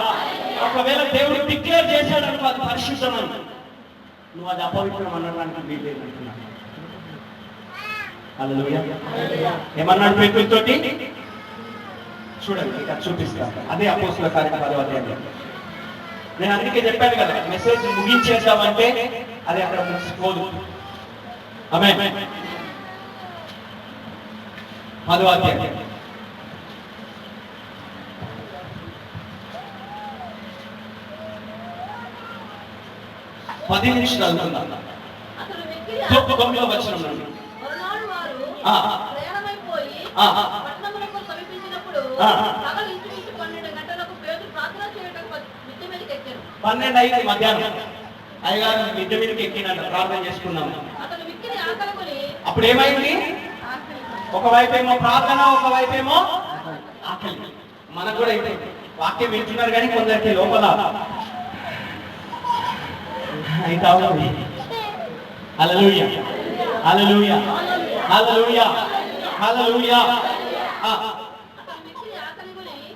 ఒకవేళ దేవుడు డిక్లేర్ చేశాడు అనుకో అది పరిశుద్ధమని, నువ్వు అది అపవిత్రం అనడానికి వీల్లేదు అంటున్నాడు. హల్లెలూయా. ఏమన్నాడు పేతురుతోటి? చూడండి, ఇక చూపిస్తాను. అదే అపోస్తలుల కార్యాలు 10వ అధ్యాయం. నేను అందుకే చెప్పాను కదా, మెసేజ్ ముగించేద్దామంటే అది అక్కడ ముగిసిపోదు. ఆమేన్. 10వ అధ్యాయం 10 నిమిషాలు చదువుకుందాం. 9వ వచనం నుండి. పన్నెండు అయింది మధ్యాహ్నం. అయ్యగారు మిద్దె మీదకి ఎక్కినట్ట ప్రార్థన చేసుకున్నాం. అప్పుడు ఏమైంది? ఒకవైపు ఏమో ప్రార్థన, ఒకవైపు ఏమో ఆకలి. మనకు కూడా అయితే వాక్యం వింటున్నారు కానీ కొందరికి లోపల అయితే అవుతుంది. హల్లెలూయా, హల్లెలూయా, హల్లెలూయా, హల్లెలూయా.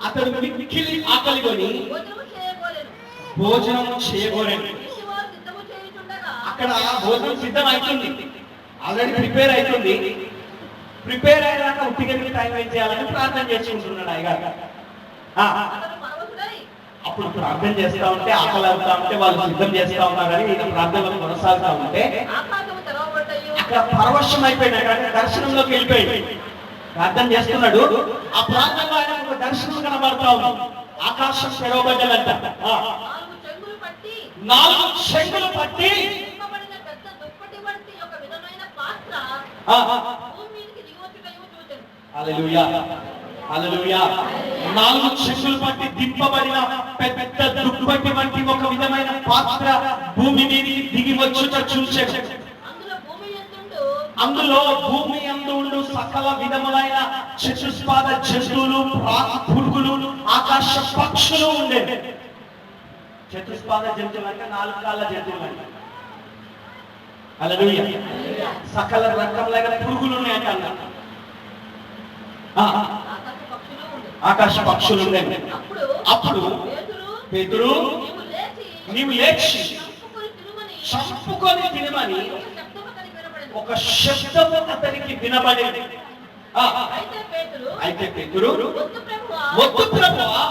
అతడు మిక్కిలి ఆకలి కొని భోజనం చేయగోరండి. అక్కడ భోజనం సిద్ధం అవుతుంది, ఆల్రెడీ ప్రిపేర్ అవుతుంది. ప్రిపేర్ అయ్యాక ఉట్టిగా టైం ఏం చేయాలని ప్రార్థన చేసుకుంటున్నాడు అయ్యగారు. అప్పుడు ప్రార్థన చేస్తా ఉంటే ఆకలి అవుతా ఉంటే వాళ్ళు సిద్ధం చేస్తా ఉన్నారని ఈయన ప్రార్థనలో కొనసాగుతా ఉంటే అక్కడ పరవశం అయిపోయినాడు, అంటే దర్శనంలోకి వెళ్ళిపోయాడు. ప్రార్థన చేస్తున్నాడు, ఆ ప్రార్థనలో ఆయన ఒక దర్శనం కనబడతా ఉంది. ఆకాశం తెరవబడ్డదంట. 4 చెంగులు పట్టి హల్లెలూయా హల్లెలూయా 4 చెంగులు పట్టి దింపబడిన పెద్ద దుప్పటి వంటి ఒక విధమైన పాత్ర భూమి మీదకి దిగి వచ్చుట చూశాడు. అందులో భూమి యందు ఉండు సకల విధములైన చతుష్పాద జంతువులు, పురుగులు, ఆకాశ పక్షులు ఉండేవి. చతుష్పాద జంతువులు అంటే 4 కాళ్ళ జంతువులు అంటే. హల్లెలూయా. సకల రకములైన పురుగులు ఉన్నాయట. ఆకాశ పక్షులు ఉండేవి. అప్పుడు పేతురు నీవు లేచి చంపుకొని తినమని ఒక శబ్దము అతనికి వినబడేది. అయితే పేతురు వద్దు ప్రభువా,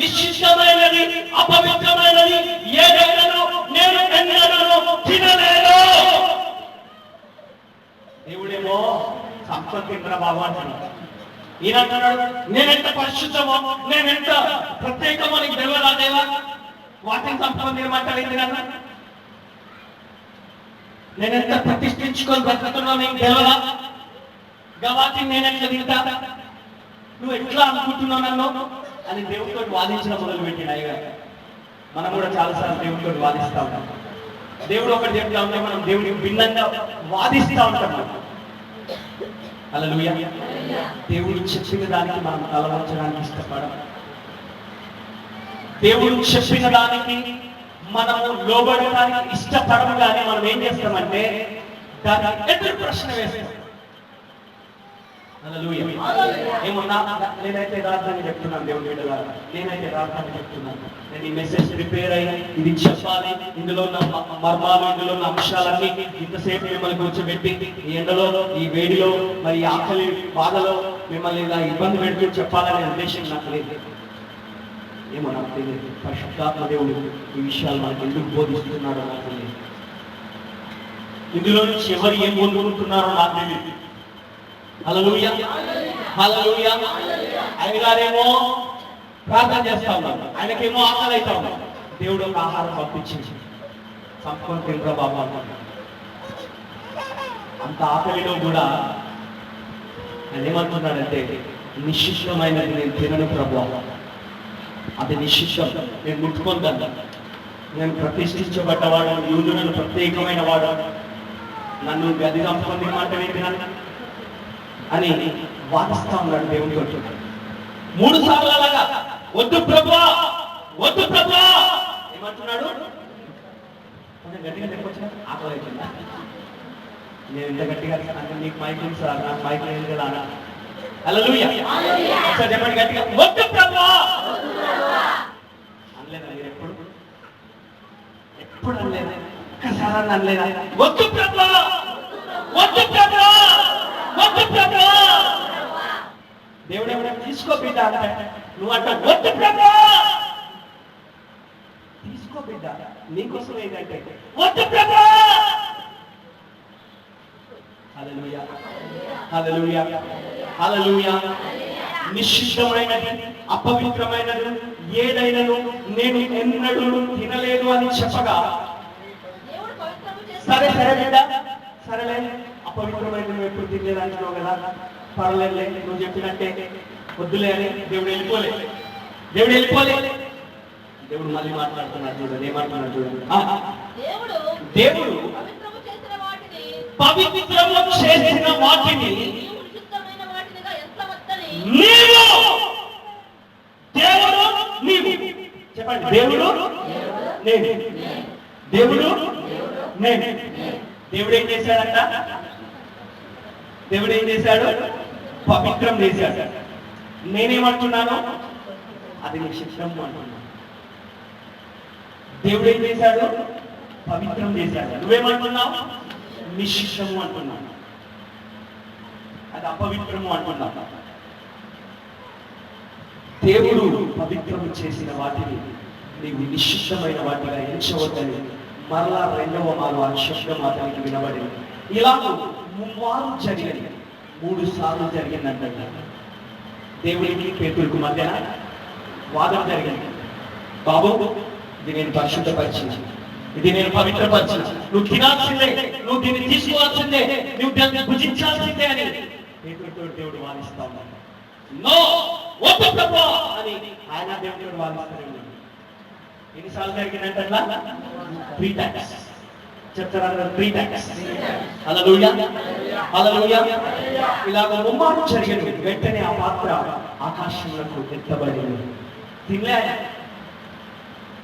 నిషిద్ధమైనది అపవిత్రమైనది ఏదైనాను నేను ఎన్నడూ తినలేను. దేవుడేమో సంపత్తింద్ర బాబు అంటున్నాడు. ఈయన అంటున్నాడు నేనెంత పరిశుద్ధమో, నేనెంత ప్రత్యేకమో నీకు తెలియదా దేవా? వాటిని సంపద ఏమంటాడు కన్నా, నేనెంత ప్రతిష్ఠించుకొని బ్రతుకుతున్నా నీకు తెలియదా? వాటిని నేనెట్లా తింటా, నువ్వు ఎట్లా అనుకుంటున్నావు నన్ను అని దేవుడితో వాదించడం మొదలు పెట్టిన అయ్యగారు. మనం కూడా చాలాసార్లు దేవుడితో వాదిస్తూ ఉంటాం. దేవుడు ఒకటి చెప్తా ఉంటే మనం దేవుడికి భిన్నంగా వాదిస్తూ ఉంటాం. హల్లెలూయా. దేవుడు చెప్పిన దానికి మనం తలవంచడానికి ఇష్టపడం. దేవుడు చెప్పిన దానికి మనము లోబడడానికి ఇష్టపడము. కానీ మనం ఏం చేస్తామంటే దాన్ని ఎదురు ప్రశ్న వేస్తాం. హల్లెలూయా. ఏమన్నా నేనైతే యథార్థంగా చెప్తున్నాను దేవుడి బిడ్డలారా, నేనైతే యథార్థంగా చెప్తున్నాను. నేను ఈ మెసేజ్ ప్రిపేర్ అయ్యి ఇది చెప్పాలి, ఇందులో ఉన్న మర్మాలు, ఇందులో ఉన్న అంశాలన్నీ ఇంతసేపు మిమ్మల్ని కూర్చోబెట్టి ఈ ఎండలో, ఈ వేడిలో, మరి ఆకలి బాధలో మిమ్మల్ని ఇలా ఇబ్బంది పెడుతూ చెప్పాలనే ఉద్దేశం నాకు లేదు. ఏమో నాకు తెలియదు. పరిశుద్ధాత్మ దేవుడు ఈ విషయాలు మనకు ఎందుకు బోధిస్తున్నాడో నాకు తెలియదు. ఇందులో నుంచి ఎవరు ఏం పొందుకుంటున్నారో నాకు తెలియదు. హల్లెలూయా హల్లెలూయా. అయ్యగారేమో ప్రార్థన చేస్తా ఉన్నాడు, ఆయనకేమో ఆకలి అవుతా ఉన్నాడు. దేవుడు ఒక ఆహారం పంపించింది, సంపూర్ణ తిండ్రా బాబు అన్నాడు. అంత ఆకలిలో కూడా ఆయన ఏమంటున్నాడంటే నిషిద్ధమైనది నేను తినను ప్రభు, అది నిషిద్ధం, నేను ముట్టుకుంటాను. నేను ప్రతిష్ఠించబడ్డవాడు, యూదులను ప్రత్యేకమైన వాడు, నన్ను గది సంపూర్ణ మాట వింటున్నాను అని వాదిస్తా ఉన్నాడు దేవుడితో. 3 సార్లు అలాగా వద్దు ప్రభువా, వద్దు ప్రభువా ఏమంటున్నాడు. కొంచెం గట్టిగా చెప్పొచ్చు, ఆకలి అవుతుందా? నేను ఇంత గట్టిగా అంటే నీకు మైక్ ఉంది సార్, నాకు మైక్ లేదు కదా అన్న. హల్లెలూయా. ఒకసారి చెప్పండి గట్టిగా, వద్దు ప్రభువా అనలేదా మీరు? ఎప్పుడు అనలేదు, ఒక్కసారి అనలేదా? వద్దు ప్రభువా, వద్దు ప్రభువా, వద్దు ప్రభువా. దేవుడు ఎవరైనా తీసుకో బిడ్డ అంటే నువ్వు అంట వద్దు ప్రభువా, తీసుకో బిడ్డ, నీకోసం ఏంటంటే వద్దు ప్రభువా. హల్లెలూయా హల్లెలూయా హల్లెలూయా. నిషిద్ధమైనది అపవిత్రమైనది ఏదైనాను నేను ఎన్నడూ తినలేదు అని చెప్పగా, సరే సరే బిడ్డ, సరేలే అపవిత్రమైనది నువ్వు ఎప్పుడు తినలేదు అంటున్నావు కదా, పర్వాలేదులే నువ్వు చెప్పినట్టే, వద్దులే అని దేవుడు వెళ్ళిపోలే. దేవుడు వెళ్ళిపోలే. దేవుడు మళ్ళీ మాట్లాడుతున్నాడు చూడండి, ఏమంటున్నాడు చూడండి. దేవుడు పవిత్రము చేసిన వాటిని నీవు, దేవుడు నీవు చెప్పండి, దేవుడు నేను, దేవుడు నేను. దేవుడు ఏం చేశాడంట? దేవుడు ఏం చేశాడు? పవిత్రం చేశాడు. నేనేమంటున్నాను? అది నిషిద్ధము అంటున్నాను. దేవుడు ఏం చేశాడు? పవిత్రం చేశాడు. నువ్వేమంటున్నావు? నిషిద్ధము అంటున్నావు. అది అపవిత్రము అంటున్నావు. దేవుడు పవిత్రం చేసిన వాటిని నీవు నిశ్చితమైన వాటిగా ఎంచవద్దని మరలా రెండవ మారు ఆ శబ్దం అతనికి వినబడింది. ఇలా ముమ్మారు జరిగింది, 3 సార్లు జరిగిందంట. దేవుడికి పేతురుకు మధ్యన వాదన జరిగింది. బాబు, ఇది నేను పరిశుద్ధపరిచిన, ఇది నేను పవిత్రపరిచిన, నువ్వు తినాల్సిందే, నువ్వు దీన్ని తీసుకోవాల్సిందే, నువ్వు దాన్ని భుజించాల్సిందే అని పేతురుతో దేవుడు వాదిస్తా ఉన్నాడు. నో, వద్దు ప్రభువా అని ఆయన దేవుడు వాదిస్తాడు. ఎన్నిసార్లు జరిగిందంటే 3 టైమ్స్ చెప్తారా? 3 టైమ్స్. హల్లెలూయా, హల్లెలూయా. ఇలాగ ముమ్మారు జరిగింది. వెంటనే ఆ పాత్ర ఆకాశంలోకి ఎత్తబడింది. తినలే,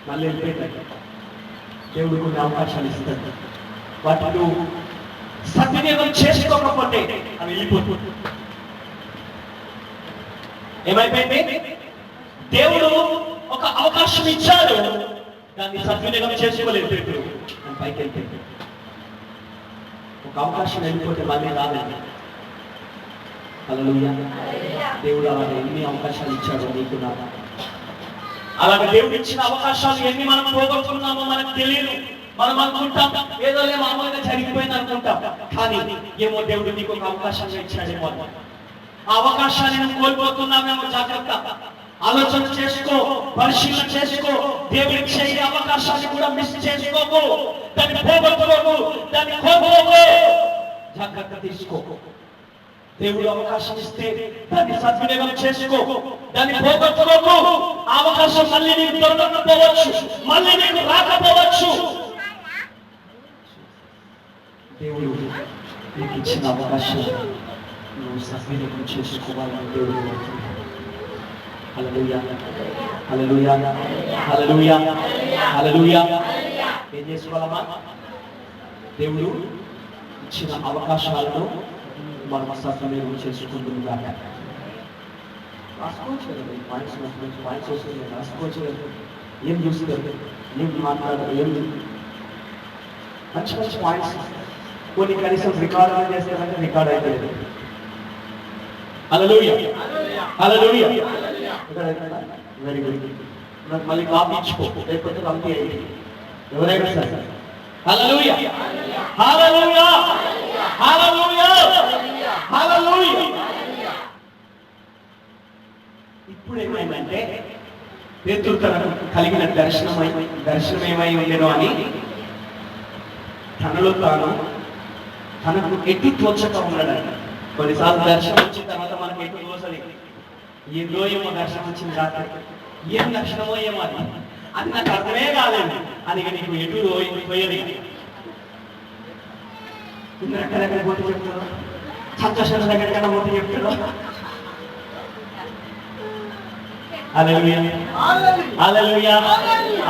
మళ్ళీ వెళ్ళిపోయింది. దేవుడు కొన్ని అవకాశాలు ఇస్తాడు, వాటిని సద్వినియోగం చేసుకోకపోతే అవి వెళ్ళిపోతుంది. ఏమైపోయింది? దేవుడు ఒక అవకాశం ఇచ్చాడు, దాన్ని సద్వినియోగం చేసుకోలేదు. పేతురు పైకి వెళ్ళిపోయింది. ఒక అవకాశం వెళ్ళిపోతే మళ్ళీ రాదండి. హల్లెలూయా. దేవుడు అలాగే ఎన్ని అవకాశాలు ఇచ్చాడో నీకు నాకు. అలాగే దేవుడు ఇచ్చిన అవకాశాలు ఎన్ని మనం పోగొట్టుకున్నామో మనకు తెలియదు. మనం అనుకుంటాం ఏదో మామూలుగా జరిగిపోయింది అనుకుంటాం, కానీ ఏమో దేవుడు నీకు ఒక అవకాశంగా ఇచ్చాడేమో. ఆ అవకాశాన్ని నువ్వు కోల్పోతున్నామేమో. జాగ్రత్త, ఆలోచన చేసుకో, పరిశీలన చేసుకో. దేవుడి ఇచ్చే అవకాశాన్ని కూడా మిస్ చేసుకోకు, దాన్ని పోగొట్టుకోకు, దాన్ని కోల్పోకు. జాగ్రత్త తీసుకో. దేవుడు అవకాశం ఇస్తే దాన్ని సద్వినియోగం చేసుకో, దాన్ని పోగొట్టుకోకు. ఆ అవకాశం మళ్ళీ నీకు దొరకకపోవచ్చు, మళ్ళీ నీకు రాకపోవచ్చు. దేవుడు నీకు ఇచ్చిన అవకాశం నువ్వు సద్వినియోగం చేసుకోవాలని దేవుడు. హల్లెలూయా, హల్లెలూయా, హల్లెలూయా, హల్లెలూయా. ఏం చేసుకోవాలమ్మా? దేవుడు ఇచ్చిన అవకాశాలను మనం సద్వినియోగం చేసుకుంటున్నాం. రాసుకోవచ్చు కదా, పాయింట్స్ వస్తుంది, రాసుకోవచ్చు కదా. ఏం చూస్తారు, ఏం మాట్లాడతారు, ఏం మంచి మంచి పాయింట్స్. కొన్ని కనీసం రికార్డ్ చేస్తారంటే రికార్డ్ అయిపోయింది. Hallelujah, hallelujah. Very good. నాకు మళ్ళీ కాపీ ఇచ్చుకో, లేకపోతే కంపీ అయింది. ఎవరైనా సరే. హల్లెలూయా, హల్లెలూయా, హల్లెలూయా, హల్లెలూయా. ఇప్పుడు ఏమైందంటే పేతురు తనకు కలిగిన దర్శనం ఏమై ఉండేనో అని తనలో తాను తనకు ఎటు తోచక ఉన్నాడని. కొన్నిసార్లు దర్శనం వచ్చిన తర్వాత మనకు ఎటు తోచది. ఏదో ఏమో దర్శనం వచ్చింది రాత్రి, ఏం దర్శనమో ఏమో అది నాకు అర్థమే కాలేదు అని నీకు ఎటు పోయేది. ఎక్కడెక్కడ పోతే చెప్తారు, సంతోషాల దగ్గర పోతే చెప్తారు. హల్లెలూయా, హల్లెలూయా,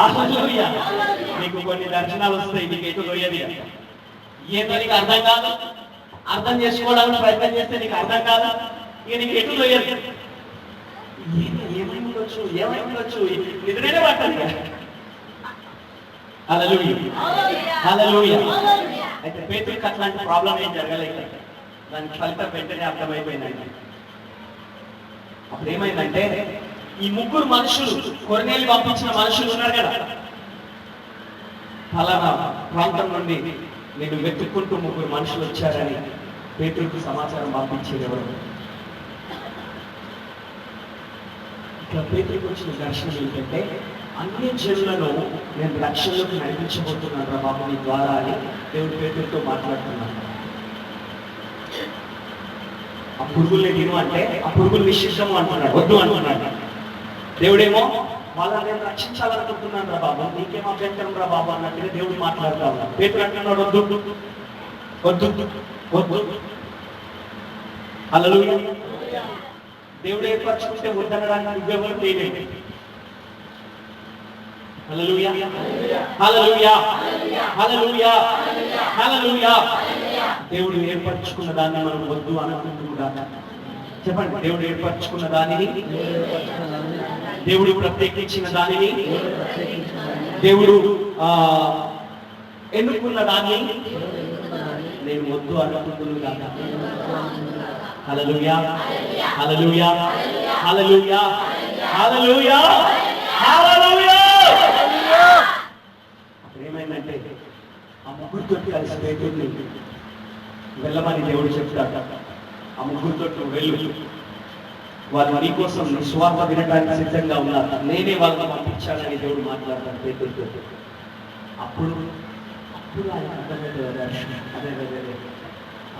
హల్లెలూయా. నీకు కొన్ని దర్శనాలు వస్తాయి, నీకు ఎటు పోయేది. ఏదో నీకు అర్థం కాదు, అర్థం చేసుకోవడానికి ప్రయత్నం చేస్తే నీకు అర్థం కాదు, ఇక నీకు ఎటు పోయేది. ఏమై ఉండొచ్చు, ఏమై ఉండొచ్చు, నిద్రనే పట్టాలి. హల్లెలూయా, హల్లెలూయా. అయితే పేతురుకి అట్లాంటి ప్రాబ్లం ఏం జరగలేదు. దానికి ఫలితం వెంటనే అర్థమైపోయిందండి. అప్పుడు ఏమైందంటే ఈ 3 మనుషులు, కొర్నేలి పంపించిన మనుషులు ఉన్నారు కదా, ఫలానా ప్రాంతం నుండి నేను వెతుక్కుంటూ 3 మనుషులు వచ్చారని పేతురుకు సమాచారం పంపించేది ఎవరు? ఇక పేతురుకు వచ్చిన దర్శనం ఏంటంటే, అన్ని జనులను నేను రక్షణలోకి నడిపించబోతున్నాను రా బాబు నీ ద్వారా అని దేవుడు పేతురుతో మాట్లాడుతున్నాను. ఆ పురుగుల్ని తిను అంటే ఆ పురుగులు నిషిద్ధము అంటున్నాడు, వద్దు అంటున్నాడు. దేవుడేమో వాళ్ళని నేను రక్షించాలనుకుంటున్నాను రా బాబు, నీకేం అభ్యంతరం రా బాబు అన్నట్టుగా దేవుడు మాట్లాడుతా ఉన్నాడు. పేతురు అంటున్నాడు, వద్దు వద్దు వద్దు. హల్లెలూయా. దేవుడు ఏర్పరచుకుంటే వద్దనడానికి నువ్వెవరు తెలియదు. హల్లెలూయా, హల్లెలూయా, హల్లెలూయా, హల్లెలూయా. దేవుడు ఏర్పరచుకున్న దాన్ని మనం వద్దు అనుకుంటున్నాం. చెప్పండి, దేవుడు ఏర్పరచుకున్న దానిని, దేవుడు ప్రత్యేకించిన దానిని, దేవుడు ఎన్నుకున్న దాన్ని నేను వద్దు అనుకుంటున్నాను. హల్లెలూయా, హల్లెలూయా, హల్లెలూయా, హల్లెలూయా హల్లెలూయా. ఏమైందంటే ఆ ముగ్గురితో కలిసి పేతుర్ని వెళ్ళమని దేవుడు చెప్తాడు. ఆ ముగ్గురితో వెళ్ళు, వాళ్ళు నీ కోసం నీ స్వార్థ వినడానికి సిద్ధంగా ఉన్నారు, నేనే వాళ్ళని పంపించాలని దేవుడు మాట్లాడతాడు పేతురుతో. అప్పుడు ఆయన అర్థమైతే దర్శనం అదే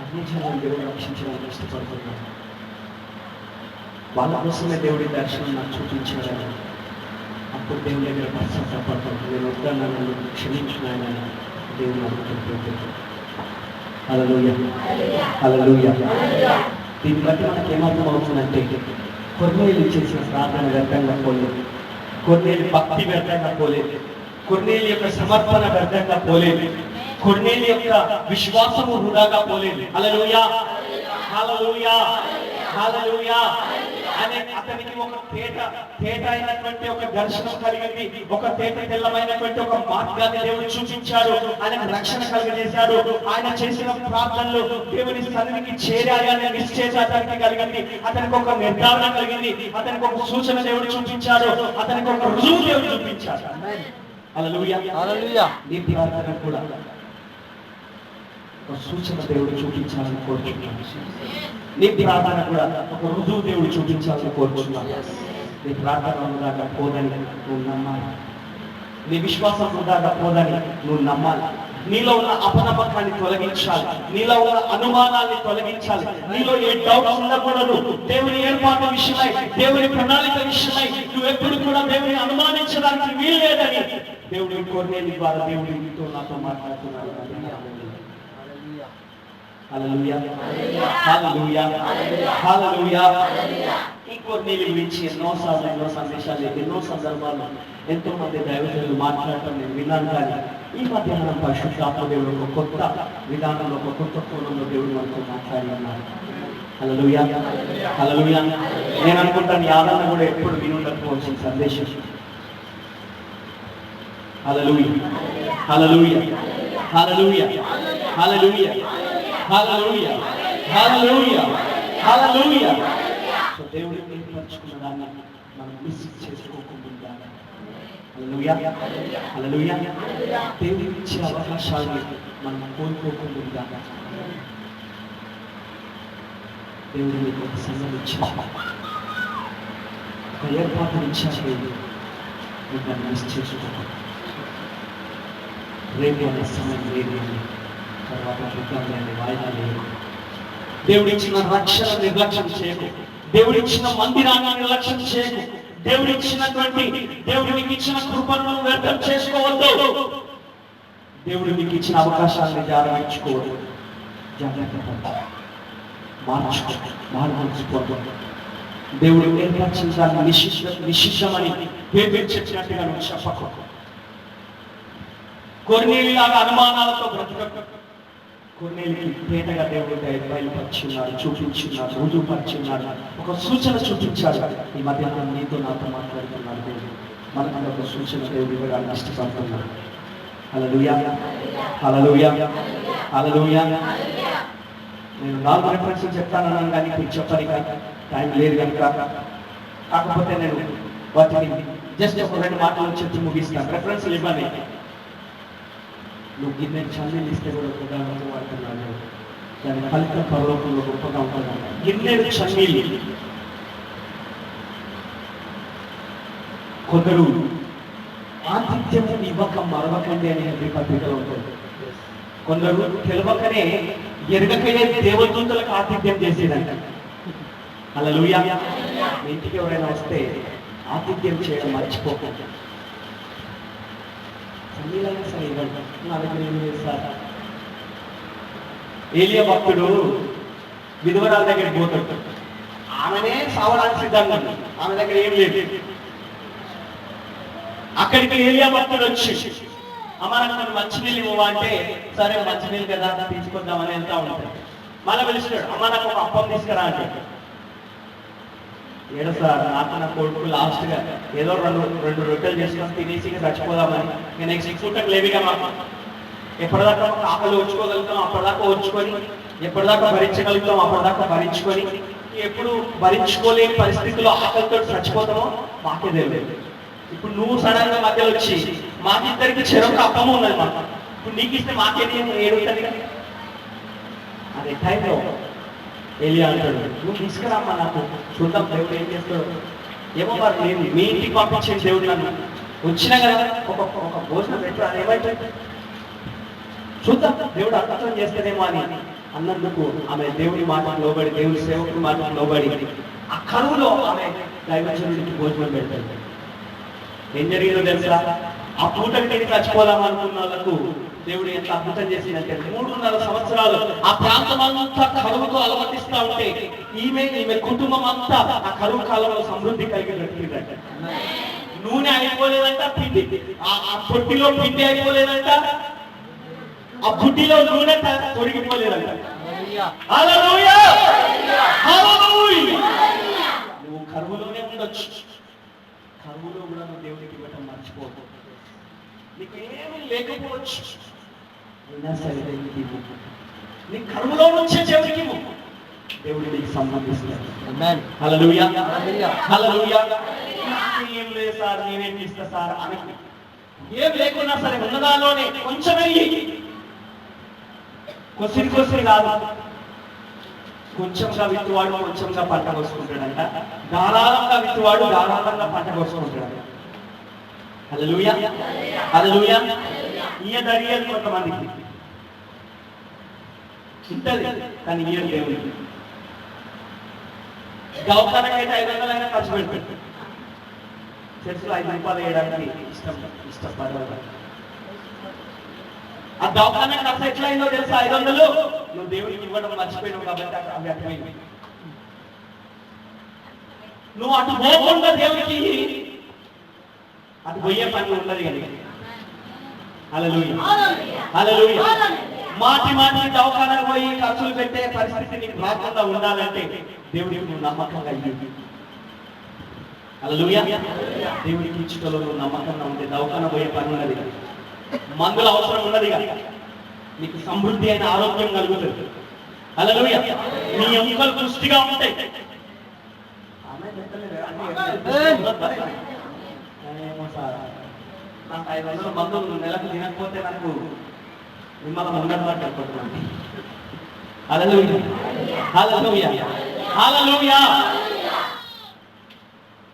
అన్ని జనాలను దేవుడు రక్షించడానికి ఇష్టపడుతున్నాడు. వాళ్ళ కోసమే దేవుడి దర్శనం నాకు చూపించాడని అప్పుడు దేవుడి దగ్గర పశ్చాత్తాపడతాడు. నేను వద్దన్నా నన్ను క్షమించినాయని దేవుడు అనుకుంటున్నాడు. హల్లెలూయా హల్లెలూయా. దీన్ని బట్టి మనకి ఏమర్థం అవుతుందంటే కొర్నేలు చేసిన ప్రార్థన వ్యర్థంగా పోలేదు, కొర్నేలు భక్తి వ్యర్థంగా పోలేదు, కొర్నేలు యొక్క సమర్పణ వ్యర్థంగా పోలేదు, కొర్నేలు యొక్క విశ్వాసము వృధాగా పోలేదు. హల్లెలూయా హల్లెలూయా హల్లెలూయా. అతనికి ఒక తేట అయినటువంటి ఒక దర్శనం కలిగింది, ఒక తేట తెల్లమైనటువంటి ఒక మార్గాన్ని దేవుడు చూపించాడు, ఆయనకు రక్షణ కలిగజేశాడు. ఆయన చేసిన ప్రార్థనలు దేవుని సన్నిధికి చేరాలి అనే నిశ్చయం అతనికి కలిగింది, అతనికి ఒక నిర్ధారణ కలిగింది, అతనికి ఒక సూచన దేవుడు చూపించాడు, అతనికి ఒక రుజువు దేవుడు చూపించాడు. హల్లెలూయా హల్లెలూయా. నీ ప్రార్థన కూడా ఒక సూచన దేవుడు చూపించాలని కోరుచున్నాను. నీ ప్రార్థన కూడా ఒక రుజువు దేవుడు చూపించాలని కోరుచున్నాను. నీ ప్రార్థన వృధాగా పోదని నువ్వు నమ్మాలి, నీ విశ్వాసం వృధాగా పోదని నువ్వు నమ్మాలి. నీలో ఉన్న అపనమ్మకాన్ని తొలగించాలి, నీలో ఉన్న అనుమానాన్ని తొలగించాలి, నీలో ఏ డౌట్స్ ఉండకూడదు. దేవుని ఏర్పాటు విషయమై, దేవుని ప్రణాళిక విషయమై నువ్వు ఎప్పుడు కూడా దేవుని అనుమానించడానికి వీలు లేదని దేవుడి కొర్నేలు ద్వారా దేవుడు నీతో నాతో మాట్లాడుతున్నాడు. హల్లెలూయా హల్లెలూయా హల్లెలూయా. ఈ కొర్నేలు గురించి ఎన్నోసార్లు ఎన్నో సందేశాలు ఎన్నో సందర్భాల్లో ఎంతో మంది దైవజనులు మాట్లాడటం నేను విన్నాను. కానీ ఈ మధ్యాహ్నం పరిశుద్ధాత్మ దేవుడు ఒక కొత్త విధానంలో ఒక కొత్త కోణంలో దేవుడు మనతో మాట్లాడి ఉన్నారు. హల్లెలూయా హల్లెలూయా. నేను అనుకుంటాను యాదన్న కూడా ఎప్పుడు వినుండకపోవచ్చు సందేశం. హల్లెలూయా హల్లెలూయా హల్లెలూయా హల్లెలూయా హల్లెలూయా హల్లెలూయా హల్లెలూయా. సో దేవుడు ఏర్పరచుకున్న దాన్ని మనం మిస్ చేసుకోకుండా, హల్లెలూయా హల్లెలూయా, దేవుడు ఇచ్చే అవకాశాన్ని మనం కోల్పోకుండా దేవుడు మీకు ఒక సంఘం ఇచ్చాడు, ఒక ఏర్పాటు ఇచ్చాక మిమ్మల్ని మిస్ చేసుకోవాలి. రేపు అనే సమయం లేదు, తర్వాత చూద్దాం వాయిదా లేదు. దేవుడిచ్చిన రక్షణ నిర్లక్ష్యం చేయకు, దేవుడిచ్చిన మందిరాన్ని నిర్లక్ష్యం చేయకు, దేవుడిచ్చినటువంటి దేవుడు మీకు ఇచ్చిన కృపను వ్యర్థం చేసుకోవద్దు, దేవుడు మీకు ఇచ్చిన అవకాశాలను జాగ్రత్త జాగ్రత్త మార్చుకోవద్దు. దేవుడు ఏర్పరిచిన దాన్ని నిషిద్ధమని పేరు చెప్పినట్టుగా నువ్వు చెప్పకు. కొర్నేలులాగా అనుమానాలతో బ్రతకకు. కొర్నేలుకి తేటగా దేవుడు బయలుపరిచున్నాడు, చూపించున్నాడు, రుజువుపరిచున్నాడు, ఒక సూచన చూపించాడు. ఈ మధ్యాహ్నం నీతో నాతో మాట్లాడుతున్నాడు దేవుడు, మనకు ఒక సూచన దేవుడు ఇవ్వడానికి ఇష్టపడుతున్నాడు. హల్లెలూయా హల్లెలూయా హల్లెలూయా. నేను 4 రెఫరెన్స్లు చెప్తానన్నాను కానీ ఇప్పుడు చెప్పని టైం లేదు కనుక, కాకపోతే నేను వాటిని జస్ట్ ఒక 2 మాటలు చెప్పి ముగిస్తాను. రెఫరెన్స్లు ఇవ్వని నువ్వు గిన్నె చన్నీళ్ళు ఇస్తే కూడా ఉదాహరణకు వాడుతున్నాను, దాని ఫలితం పరలోకంలో గొప్పగా ఉంటుంది. గిన్నెలు చన్నీళ్ళు కొందరు ఆతిథ్యం ఇవ్వక మరవకండి అనే పత్రికలో ఉంటుంది. కొందరు తెలవకనే ఎరగకనే దేవదూతలకు ఆతిథ్యం చేసేదంట. హల్లెలూయా. మీ ఇంటికి ఎవరైనా వస్తే ఆతిథ్యం చేయడం మర్చిపోకండి. సరే ఇవ్వండి, నా దగ్గర ఏం లేదు సార్. ఏలియా భక్తుడు విధవరాల దగ్గరికి పోతాడు, ఆమెనే సావడానికి సిద్ధంగా, ఆమె దగ్గర ఏం లేదు. అక్కడికి ఏలియా భక్తుడు వచ్చి అమ్మ నాకు మంచినీళ్ళు ఇవ్వవా అంటే, సరే మంచినీళ్ళు కదా తీసుకొద్దామని వెళ్తా ఉంటాడు. మళ్ళీ పిలుస్తాడు, అమ్మ నాకు ఒక అప్పం తీసుకురా అంటే, ఏడు సార్ నాకు నా కొడుకు లాస్ట్ గా ఏదో రెండు రొట్టెలు చేసుకొని తినేసి చచ్చిపోదామని, నేను నెక్స్ట్ పూటకు లేవిగా మాకు ఎప్పటిదాకా ఆకలి వచ్చుకోగలుగుతాం అప్పటిదాకా వచ్చుకొని, ఎప్పటిదాకా భరించగలుగుతాం అప్పటిదాకా భరించుకొని ఎప్పుడు భరించుకోలేని పరిస్థితుల్లో ఆకలితో చచ్చిపోతామో మాకే తెలియదు. ఇప్పుడు నువ్వు సడన్ గా మధ్యలో వచ్చి మాకిద్దరికి చెరొక అప్పము ఉన్నది మాకు, ఇప్పుడు నీకు ఇస్తే మాకేది ఏడుంటది కదా. అదే టైంలో ఎలియా అంటాడు, నువ్వు తీసుకురామ్మా నాకు చూద్దాం దేవుడు ఏం చేస్తాడు. ఏమో వారు లేదు, మీ ఇంటికి పంపించే దేవుడు నన్ను వచ్చినా కదా ఒక భోజనం పెట్టు, అది ఏమైతుంది చూద్దాం దేవుడు అర్థం చేస్తాడేమో అని అన్నందుకు ఆమె దేవుడి మాటకు లోబడి, దేవుడి సేవకుడి మాటకు లోబడి ఆ కరువులో ఆమె దైవజనుడికి భోజనం పెడతాడు. ఏం జరిగిందో తెలుసా? ఆ పూటకి తిని చచ్చిపోదాం అనుకున్న వాళ్ళకు దేవుడు ఎంత అద్భుతం చేసిందంటే 3.5 సంవత్సరాలు ఆ ప్రాంతం అంతా కరువుతో అలమటిస్తా ఉంటే ఈమె కుటుంబం అంతా ఆ కరువు కాలంలో సమృద్ధి కలిగి బ్రతికిందంట. నూనె అయిపోలేదంట, పిండి ఆ పొట్టిలో పిండి అయిపోలేదంట, ఆ బుడ్డిలో నూనె తొడిగిపోలేదంట. హల్లెలూయా హల్లెలూయా. నువ్వు కరువులోనే ఉండొచ్చు, కరువులో కూడా నువ్వు దేవుడికి ఇవ్వటం మర్చిపోకు. నీకు ఏమీ లేకపోవచ్చు, అయినా సరే నీ కరువులో నుంచే దేవుడికి దేవుడు నీకు సంబంధిస్తాడు. హల్లెలూయా హల్లెలూయా. ఏం లేదు సార్, నేనేం ఇస్తా సార్ అని ఏం లేకున్నా సరే ఉన్నదాలోనే కొంచెమే కొసిరి కాదు, కొంచెంగా విత్తువాడు కొంచెంగా పంట కోసుకుంటాడంట, ధారాళంగా విత్తువాడు ధారాళంగా పంట కోసుకుంటాడు. హల్లెలూయా హల్లెలూయా. దరియలు కొంతమందికి ఇంటది కానీ ఇయ్యడు దేవుడికి. దవాఖానకైతే 500 ఖర్చు పెడతాడు, చర్చిలో 5 రూపాయలు వేయడానికి ఇష్టపడదు. ఆ దవాఖాన ఖర్చు ఎట్లా అయిందో తెలుసా? 500 నువ్వు దేవుడికి ఇవ్వడం మర్చిపోయినావు కాబట్టి అవి అర్థమైంది. నువ్వు అటు పోకుండా దేవుడికి అటు పోయే పని ఉన్నది కానీ. హల్లెలూయా హల్లెలూయా. మాటి దవాఖానకు పోయి ఖర్చులు పెట్టే పరిస్థితి నీకు రాకుండా ఉండాలంటే దేవుడికి నువ్వు నమ్మకంగా ఇవ్వు. హల్లెలూయా. దేవుడికి ఇచ్చుటలో నువ్వు నమ్మకంగా ఉంటే దవాఖాన పోయే పని ఉన్నది, మందుల అవసరం ఉన్నది, నీకు సమృద్ధి అయిన ఆరోగ్యం కలుగుతుంది. హల్లెలూయా. నీ ఎముకలు పుష్టిగా ఉంటాయి. నాకు 500 మందులు నెలకు తినకపోతే నాకు మిమ్మల్ని ఉన్నటువంటి అనుకుంటున్నాను. హల్లెలూయా హల్లెలూయా హల్లెలూయా.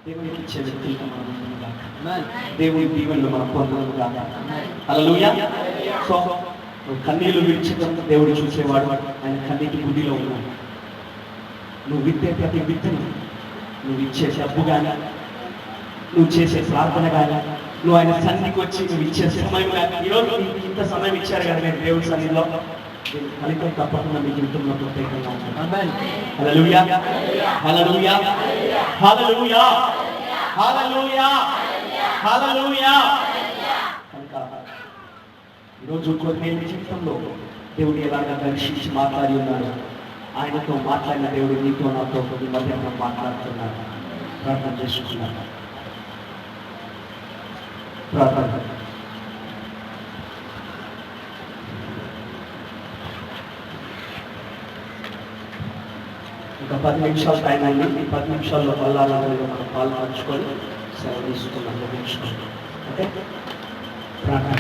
దేవుడికి ఇచ్చే వ్యక్తులుగా మనం దేవుడి దీవెనలు మనం పొందడం కాక. హల్లెలూయా. సో కన్నీళ్లు విడిచడం దేవుడు చూసేవాడు, ఆయన కన్నీటి గుడిలో ఉన్నాడు. నువ్వు విత్తే ప్రతి విత్తనం, నువ్వు ఇచ్చే డబ్బు కానీ, నువ్వు చేసే ప్రార్థన కానీ, నువ్వు ఆయన సన్నిధికి వచ్చి నువ్వు ఇచ్చే సమయం కానీ, ఈరోజు ఇంత సమయం ఇచ్చారు కదా నేను దేవుడి సన్నిధిలో, ఫలితం తప్పకుండా మీ జీవితంలో ప్రత్యేకంగా ఉంటుంది. హల్లెలూయా హల్లెలూయా హల్లెలూయా హల్లెలూయా హల్లెలూయా. కనుక ఈరోజు కొద్దిగా జీవితంలో దేవుడు ఎలాగా దర్శించి మాట్లాడి ఉన్నాడు, ఆయనతో మాట్లాడిన దేవుడు నీతో నాతో కొద్ది మధ్యాహ్నం మాట్లాడుతున్నాడు. ప్రార్థన చేసుకున్నాడు. ప్రార్థన. ఇంకా 10 నిమిషాలు టైం అయింది. ఈ 10 నిమిషాల్లో పల్లాలలో మనం పాలు పంచుకొని సెలవు తీసుకున్నాం. ఓకే, ప్రార్థన.